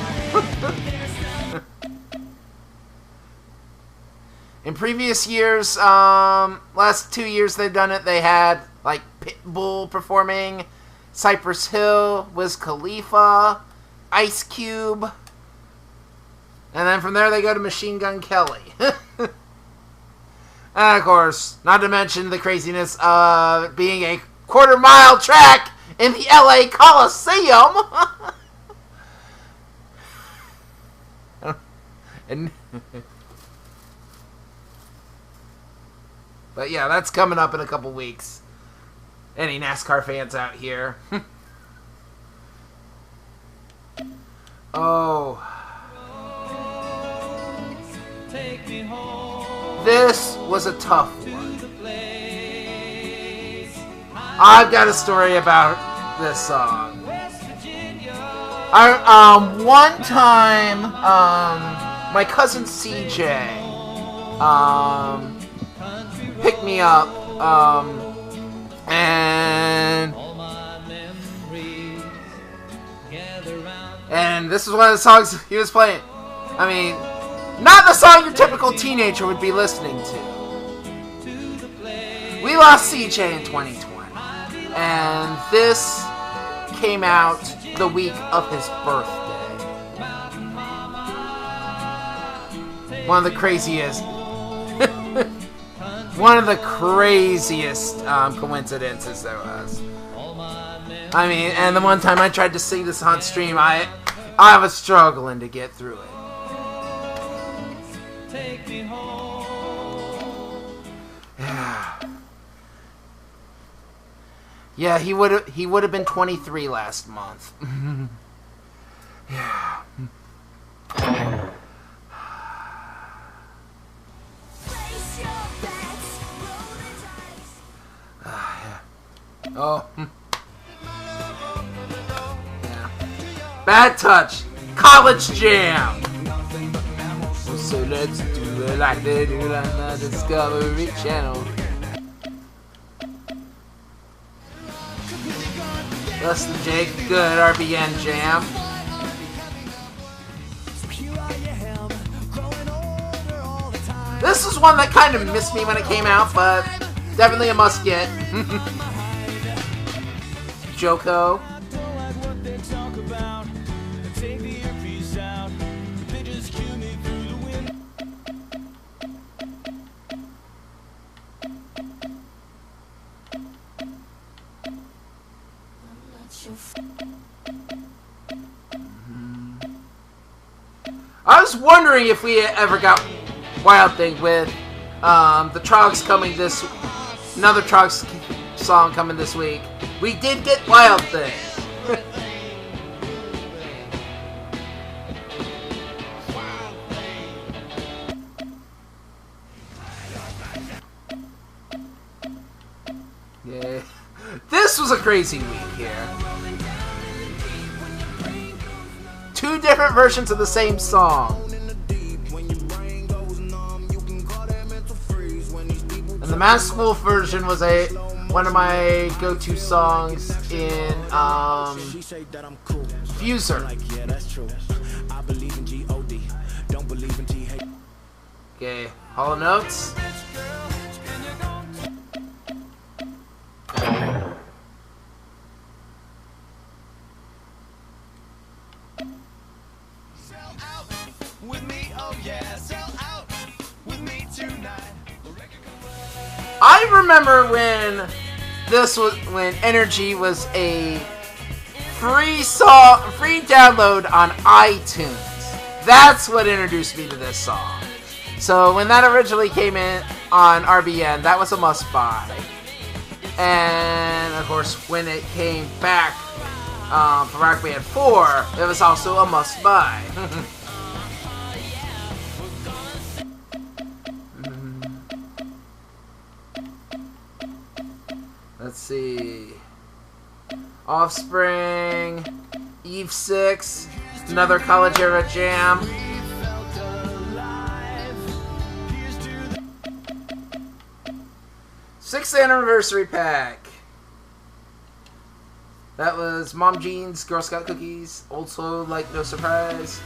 In previous years, last 2 years they've done it, they had like Pitbull performing, Cypress Hill, Wiz Khalifa, Ice Cube, and then from there they go to Machine Gun Kelly. And of course, not to mention the craziness of being a quarter-mile track in the LA Coliseum. And but yeah, that's coming up in a couple weeks. Any NASCAR fans out here? Oh. This was a tough one. I've got a story about this song. One time, my cousin CJ, picked me up, and this is one of the songs he was playing. I mean, not the song your typical teenager would be listening to. We lost CJ in 2020, and this came out the week of his birthday. One of the craziest coincidences there was. I mean, and the one time I tried to sing this on stream, I was struggling to get through it. Yeah, he would have been 23 last month. Yeah. Oh. Yeah. Bad Touch. College Jam. So let's do it like they do on the Discovery Channel. Less than Jake. Good RBN Jam. This is one that kind of missed me when it came out, but definitely a must get. Joko. I was wondering if we ever got Wild Thing with the Trogs coming this... Another Trogs song coming this week. We did get Wild Thing. Yeah. This was a crazy week here. 2 different versions of the same song. And the Masked Wolf version was one of my go-to songs in Fuser. Okay, Hall & Oates. I remember when Energy was a free download on iTunes. That's what introduced me to this song. So when that originally came in on RBN, that was a must buy. And of course, when it came back for Rock Band 4, it was also a must buy. Let's see. Offspring, Eve 6, another college era jam. Sixth anniversary pack. That was Mom Jeans, Girl Scout Cookies, Old Soul Like No Surprise,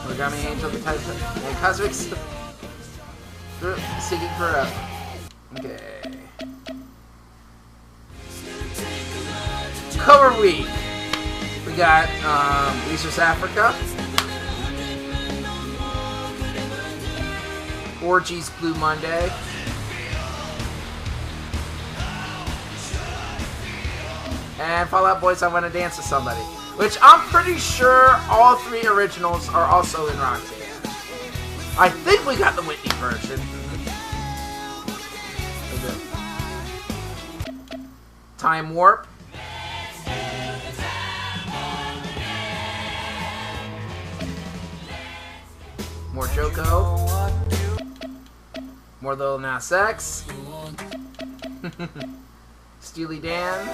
Origami Angel, the Type, and Cosmic Seeking Forever. Okay. Cover week. We got Weezer's Africa, Orgy's Blue Monday, and Fall Out Boy's I Wanna Dance With Somebody, which I'm pretty sure all 3 originals are also in Rock Band. I think we got the Whitney version. Time Warp. More Joko. More Lil Nas X. Steely Dan.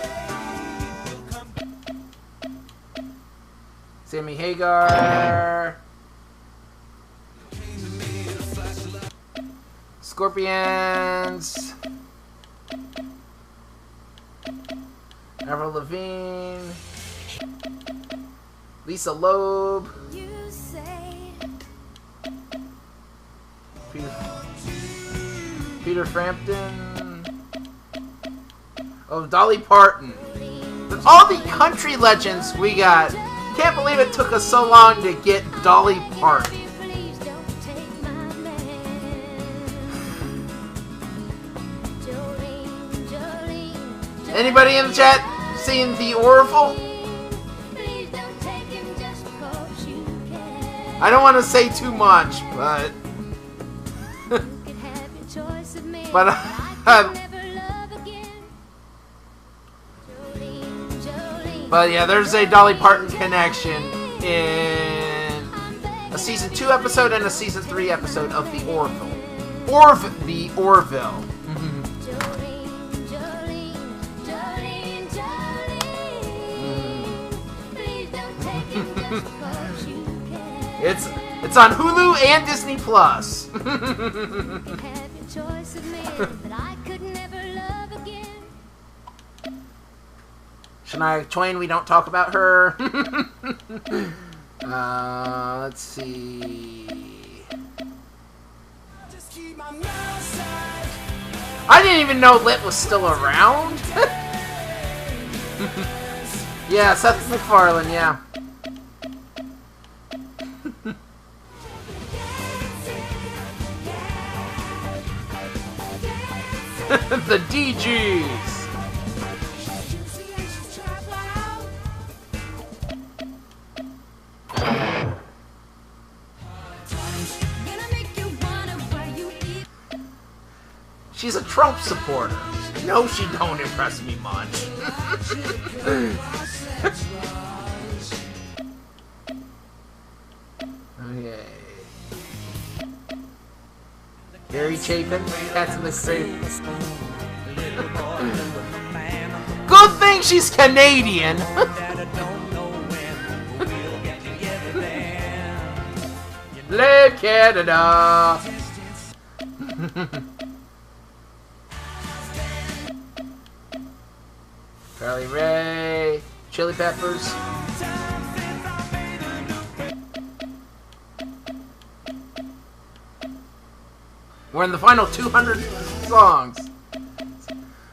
Sammy Hagar. Scorpions. Avril Lavigne. Lisa Loeb. Peter Frampton. Oh, Dolly Parton. With all the country legends we got, can't believe it took us so long to get Dolly Parton. Anybody in the chat seen The Orville? I don't want to say too much, but... But yeah, there's a Dolly Parton connection in a season 2 episode and a season 3 episode of The Orville. The Orville. It's on Hulu and Disney Plus. Shania Twain, we don't talk about her. Let's see. I didn't even know Lit was still around. Yeah, Seth MacFarlane, yeah. The DGs. She's a Trump supporter. No, she don't impress me much. Okay. Gary Chapin, Cats in the Street. Good thing she's Canadian. Live Canada. Charlie Ray, Chili Peppers. We're in the final 200 songs.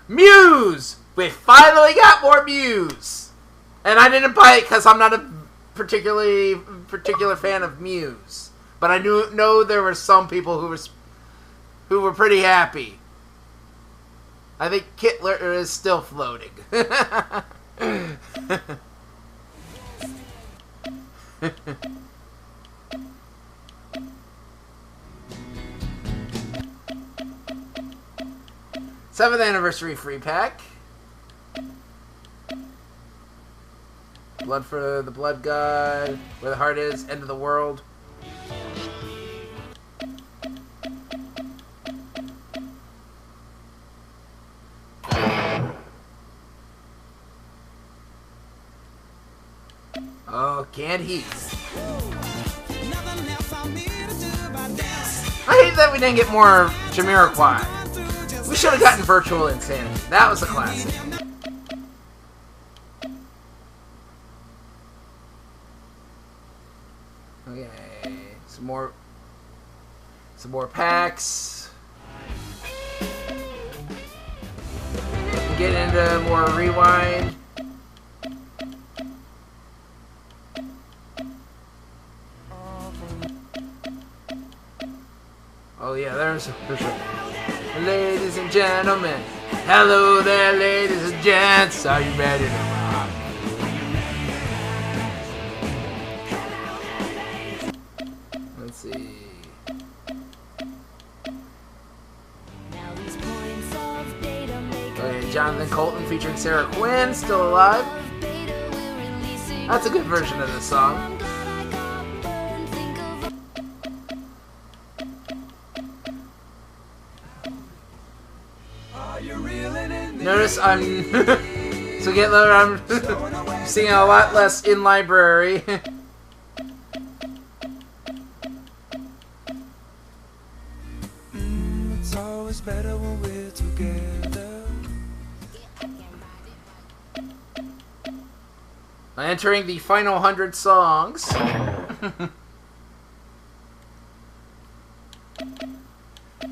Muse! We finally got more Muse! And I didn't buy it because I'm not a particular fan of Muse. But I know there were some people who were pretty happy. I think Kittler is still floating. Seventh anniversary free pack. Blood for the Blood God. Where the Heart Is. End of the World. Oh, Canned Heat. I hate that we didn't get more Jamiroquai. We should have gotten Virtual Insanity. That was a classic. Okay, some more packs. Get into more Rewind. Oh yeah, there's a ladies and gentlemen, hello there, ladies and gents. Are you ready to rock? Let's see. Okay, Jonathan Colton featuring Sarah Quinn, still alive. That's a good version of the song. Notice I'm so get lower. I'm seeing a lot less in library. It's always better when we're together. Entering the final 100 songs.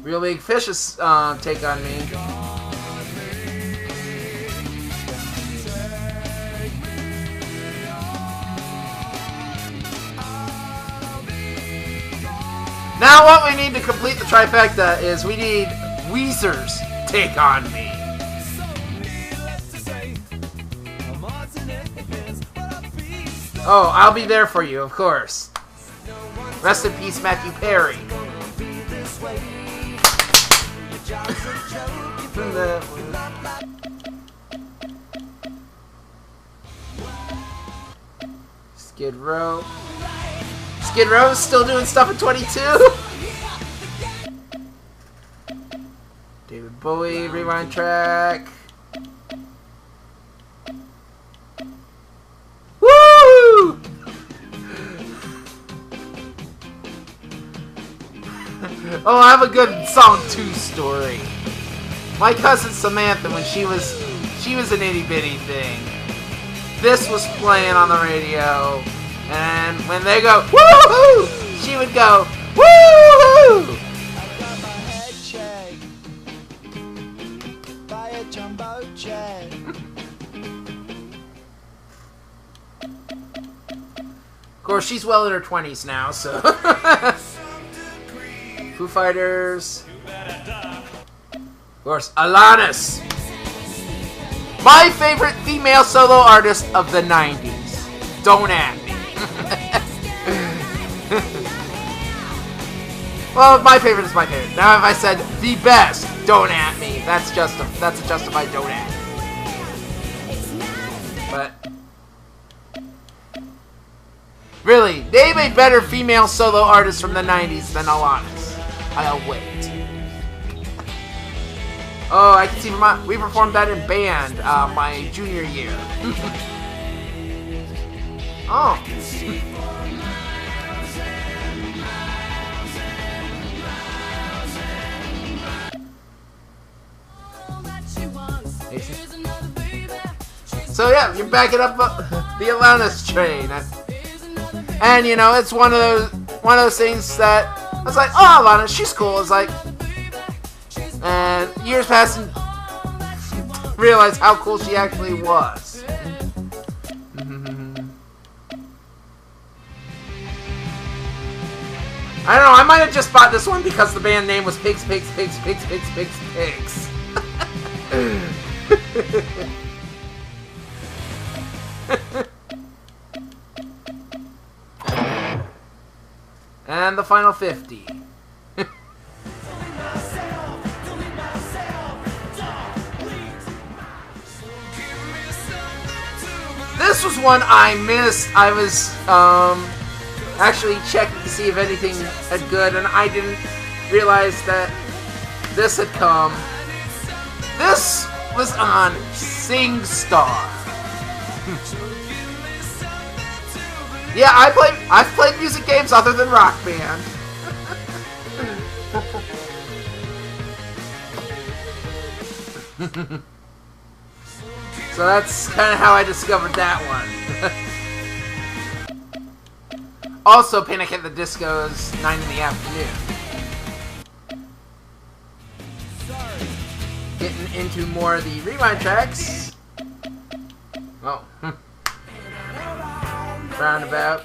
Real Big Fish's Take on Me. Now what we need to complete the trifecta is we need Weezer's Take on Me. Oh, I'll be there for you, of course. Rest in peace, Matthew Perry. Skid Row. Skid Row's still doing stuff at 22. David Bowie, Rewind track. Woo! Oh, I have a good Song 2 story. My cousin Samantha, when she was an itty bitty thing, this was playing on the radio. And when they go, woohoo! She would go, woohoo! I got my head shake by a jumbo jet. Of course, she's well in her 20s now, so. Foo Fighters. Of course, Alanis. My favorite female solo artist of the 90s. Don't at me. Well, my favorite is my favorite. Now if I said the best don't at me. That's a justified don't at me. But really, name a better female solo artist from the 90s than Alanis. I'll wait. Oh, I can see we performed that in band my junior year. Oh. So yeah, you're backing up the Alanis train, and you know it's one of those things that I was like, oh, Alanis, she's cool. It's like, and years passed and realized how cool she actually was. I don't know. I might have just bought this one because the band name was Pigs. And the final 50. This was one I missed. I was actually checking to see if anything had good, and I didn't realize that this had come. This was on SingStar. Yeah, I've played music games other than Rock Band. So that's kind of how I discovered that one. Also, Panic at the Disco's 9 in the afternoon. Getting into more of the rewind tracks. Oh. Roundabout.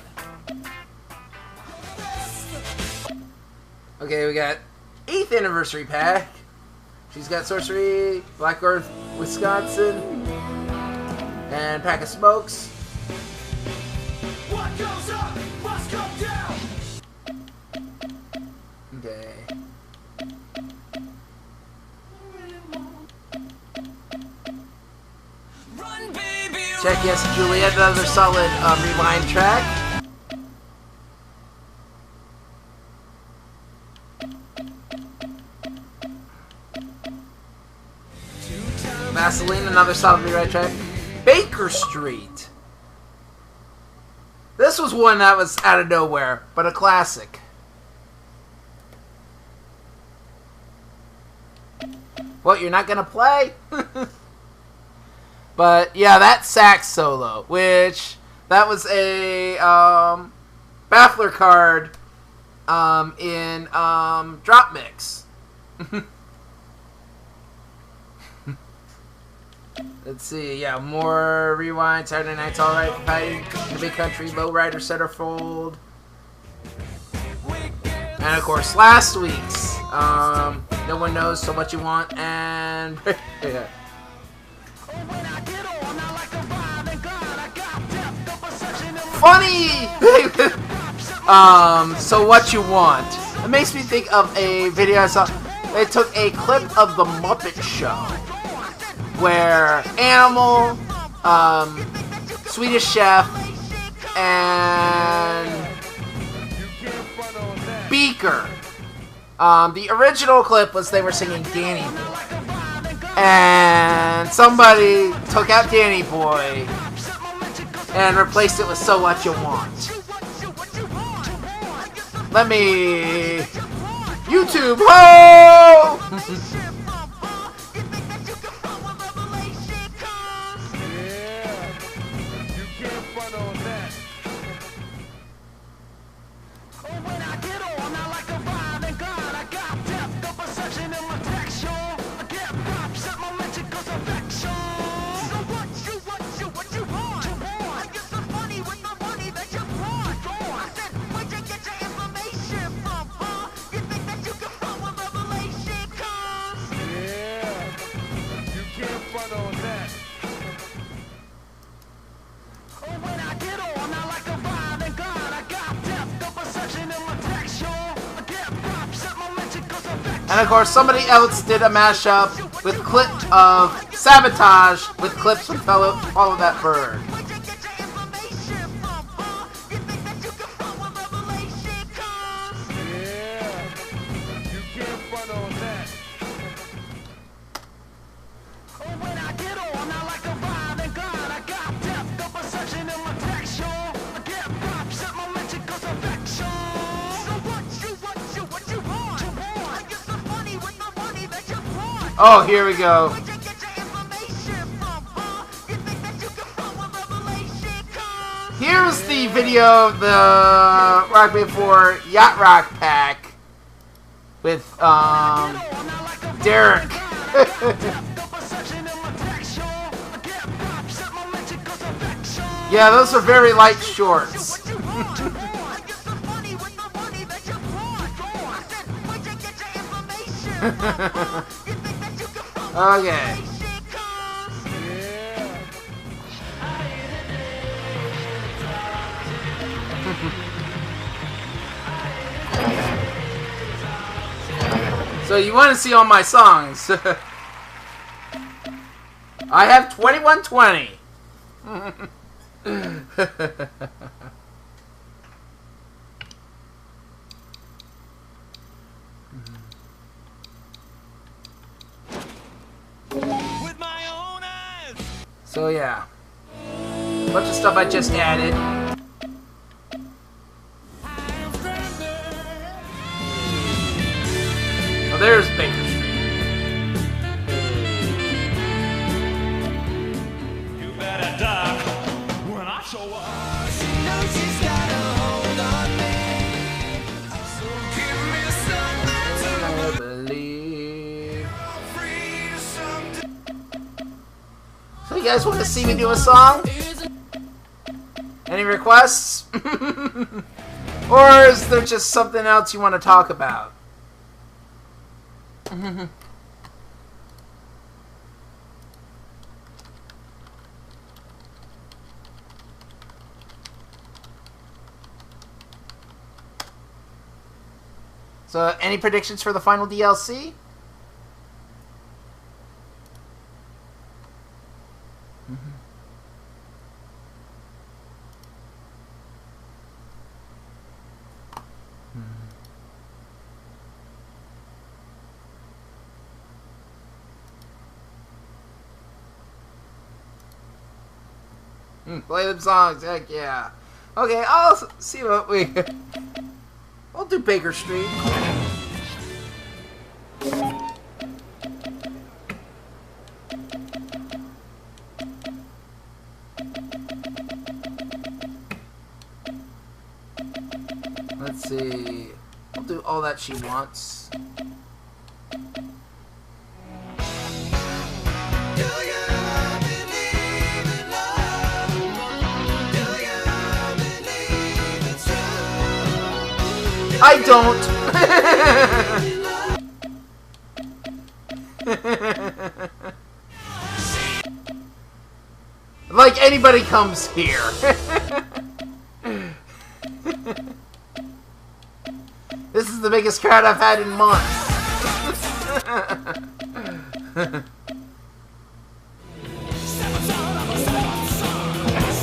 Okay, we got 8th anniversary pack. She's got Sorcery, Black Earth, Wisconsin, and Pack of Smokes. What goes up must come down. Okay. Run, baby, Check Yes Juliet, another solid rewind track. Vaseline, another solid rewind track. Baker Street. This was one that was out of nowhere, but a classic. What, you're not gonna play? But yeah, that sax solo, which that was a Baffler card in Drop Mix. Let's see, yeah, more rewind. Saturday Night's Alright, Fighting the Big Country, Lowrider, Centerfold, and of course last week's No One Knows So What You Want, and yeah. Funny! So What You Want. It makes me think of a video I saw. They took a clip of The Muppet Show where Animal, Swedish Chef, and Beaker. The original clip was they were singing Danny Boy. And somebody took out Danny Boy and replaced it with So What You Want. Let me... YouTube, ho! And of course, somebody else did a mashup with clips of Sabotage with clips from Follow That Bird. Oh, here we go. Here's the video of the Rock Band 4 Yacht Rock pack with Derek. Yeah, those are very light shorts. Okay. So you want to see all my songs? I have 2120. With my own eyes. So yeah, bunch of stuff I just added. Oh, there's Baker Street. You better duck when I show up. She knows she's got a hold on me. So give me something I believe. So you guys want to see me do a song? Any requests? Or is there just something else you want to talk about? So, any predictions for the final DLC? Play them songs, heck yeah. Okay, I'll see what we... We'll do Baker Street. Let's see. I'll do All That She Wants. I don't. Like anybody comes here. This is the biggest crowd I've had in months.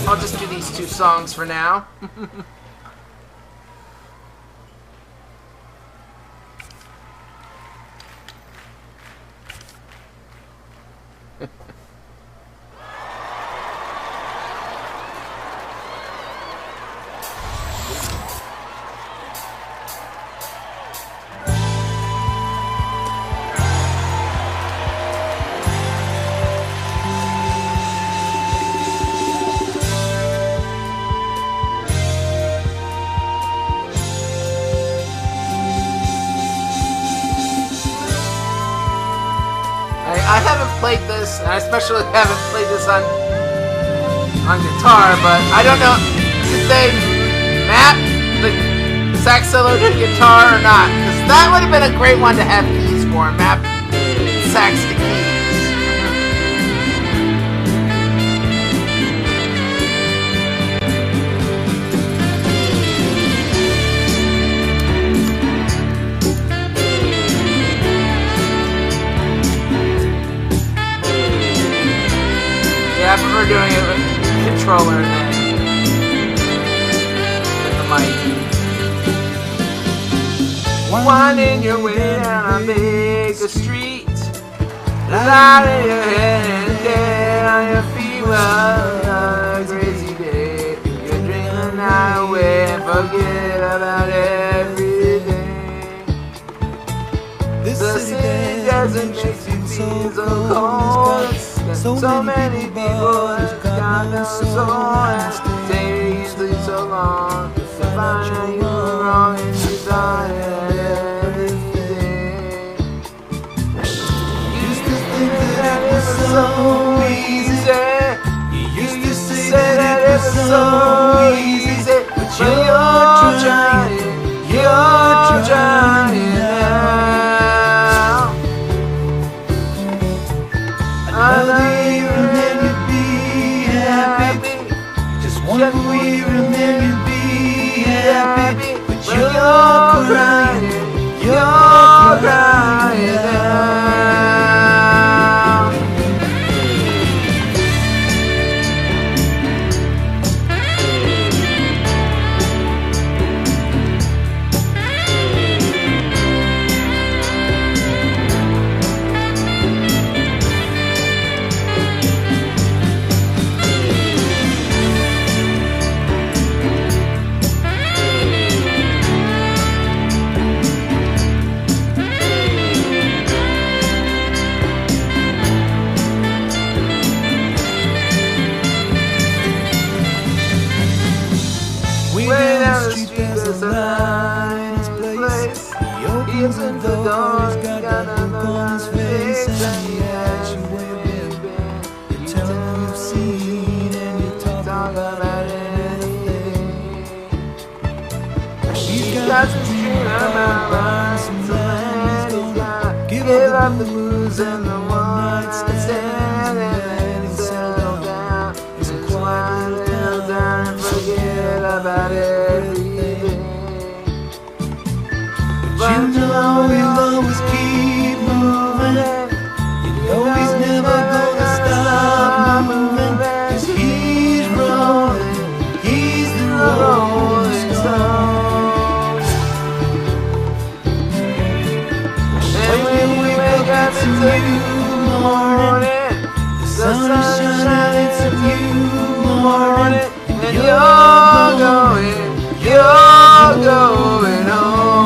I'll just do these two songs for now. I haven't played this, and I especially haven't played this on guitar, but I don't know, did they map the sax solo to guitar or not? Because that would have been a great one to have keys for, map sax to keys. controller thing. With the mic. Winding your way down a Baker Street. Light in your head and dead on your feet. Well, another crazy day. You're dreaming the night away and forget about every day. The city doesn't make you feel so cold. So many people have got no soul. And taking so long to find out you were wrong and you thought it every day. Used to think that it was so easy. You used to say that it was so easy. But you're trying now. Another year and then you'd be happy. Just one more year and then you'd be happy. But you're crying now. Way down the street there's a nice place. He opens the door, he's got that look on his face. And he asks you where you've been. You tell him you've seen and you talk about anything. He's got this dream about buying some land. He's gonna give up the booze and the one-night stand. And then he'll settle down in a quiet little town and forget about everything. But you know he'll always keep moving. You know he's never gonna stop moving. 'Cause he's rolling, he's the Rolling Stone. And when we wake up it's a new morning. The sun is shining, it's a new morning. And you're going home.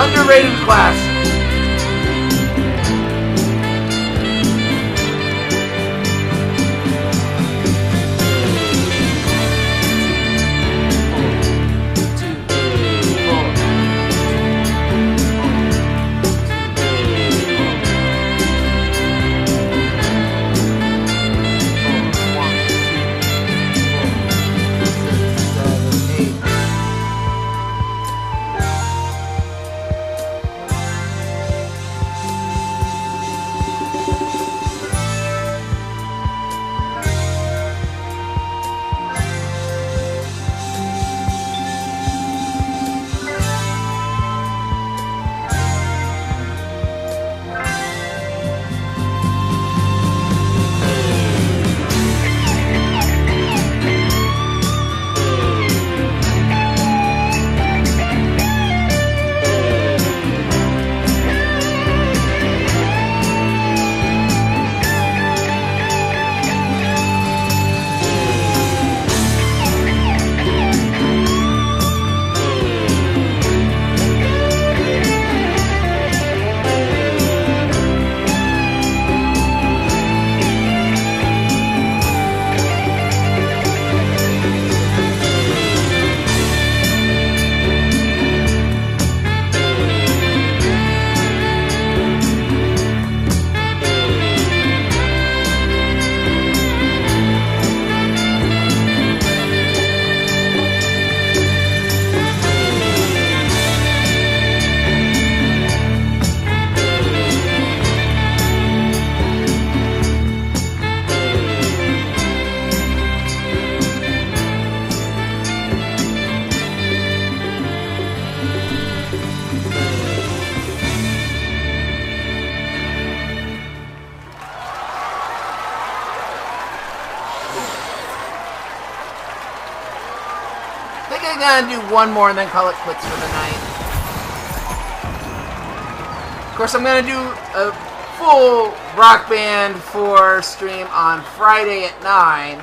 Underrated class. gonna do one more and then call it quits for the night. Of course, I'm gonna do a full Rock Band 4 stream on Friday at 9.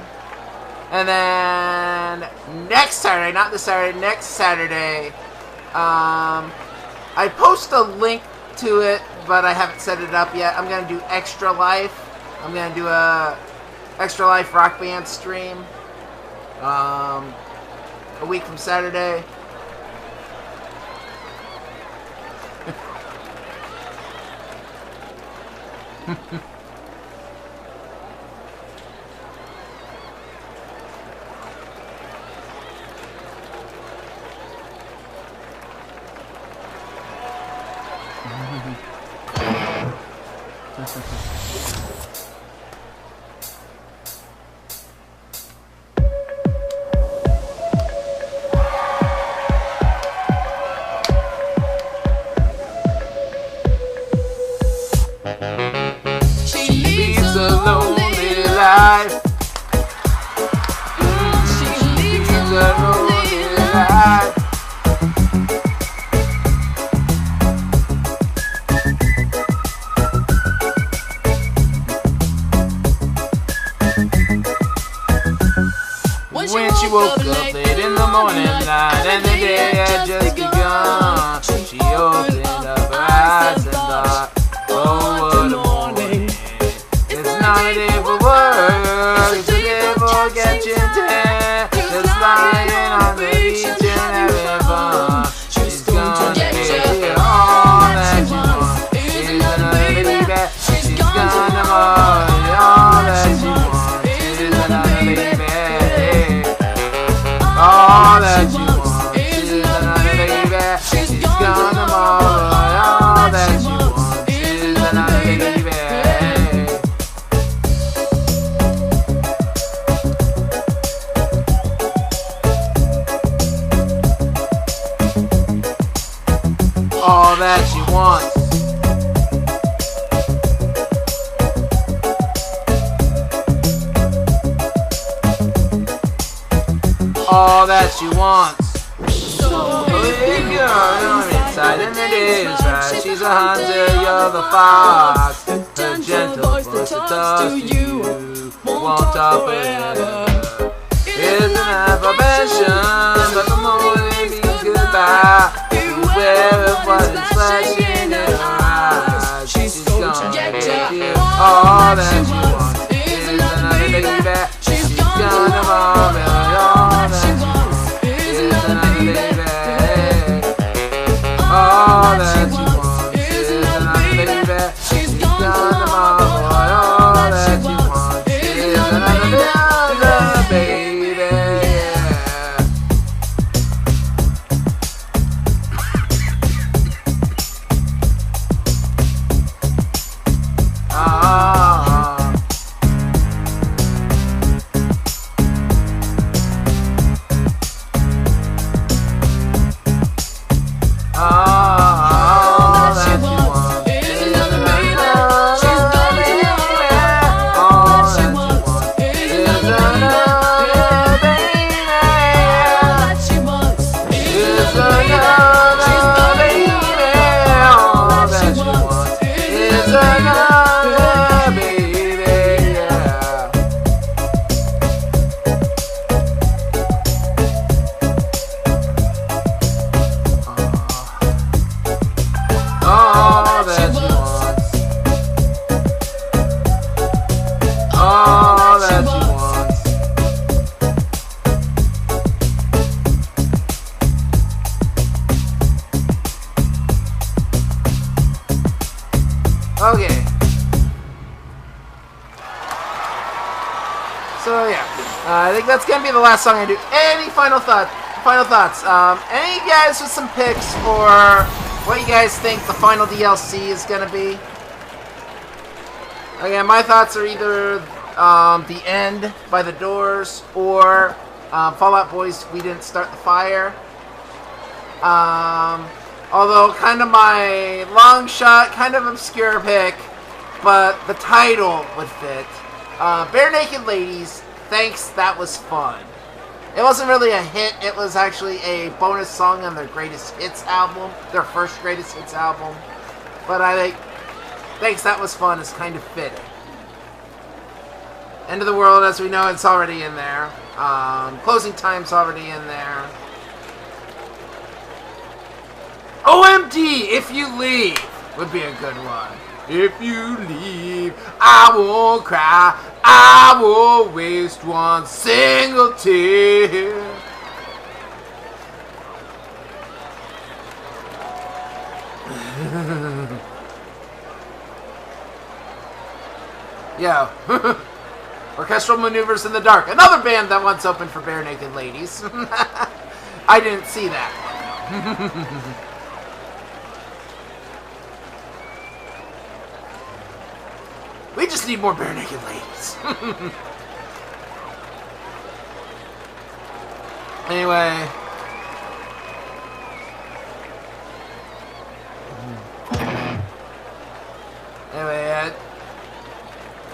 And then next Saturday, not this Saturday, next Saturday, I post a link to it, but I haven't set it up yet. I'm gonna do Extra Life. I'm gonna do a Extra Life Rock Band stream. A week from Saturday. She leads a lonely life. She leads a lonely life. When she woke up late in the morning light and the day had just begun, she opened up her eyes and thought, oh, what a morning. It's not a day for work, it's a day for catching tan. Just lying on the beach and having fun. She's gonna get you all that you want. She's another baby, she's gonna want all that you want. She's another baby. All that you want, she's another baby. She's gonna marvel all that you want. She's another baby. All that she wants. All that she wants. Hey girl, you're inside and it is right. She's a hunter, you're the fox. Her gentle voice that talks to you won't talk forever. It's an approbation, but the morning means goodbye. Beware of what is flashing in her eyes. She's gonna get you all that she wants. She's another baby. She's gonna marvel all that she wants. She's another baby. All that she wants. She's another baby. She's gonna marvel all that she wants. She's another baby. Okay. So yeah, I think that's gonna be the last song I do. Any final thoughts? Any guys with some picks for what you guys think the final DLC is gonna be? Again, my thoughts are either The End by The Doors or Fall Out Boy's We Didn't Start the Fire. Although kind of my long shot, kind of obscure pick, but the title would fit. Bare Naked Ladies, Thanks, That Was Fun. It wasn't really a hit. It was actually a bonus song on their Greatest Hits album, their first Greatest Hits album. But I think, Thanks That Was Fun is kind of fitting. End of the World, as we know, it's already in there. Closing Time's already in there. OMD, If You Leave would be a good one. If you leave, I won't cry. I won't waste one single tear. Yo. Orchestral Maneuvers in the Dark. Another band that once opened for Bare Naked Ladies. I didn't see that. We just need more Bare Naked Ladies. Anyway.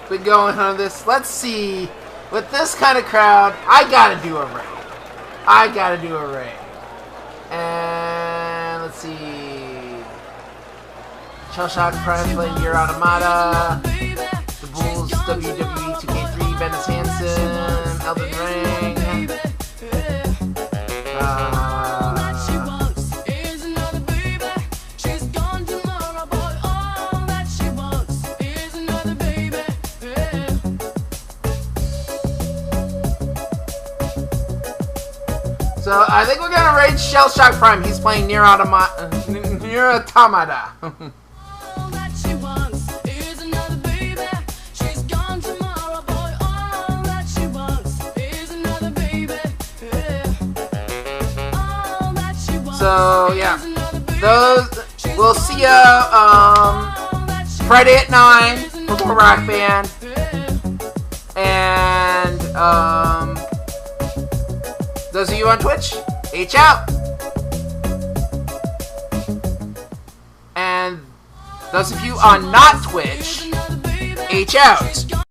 Been going on this. Let's see. With this kind of crowd, I gotta do a raid. And let's see. Shell Shock Prime playing Nier Automata. The Bulls, WWE 2K3, Venice Hansen, Elden Ring. So I think we're gonna raid Shell Shock Prime. He's playing Nier Automata. So yeah, those we'll see ya Friday at 9 for more Rock Band, and those of you on Twitch, H out, and those of you on not Twitch, H out.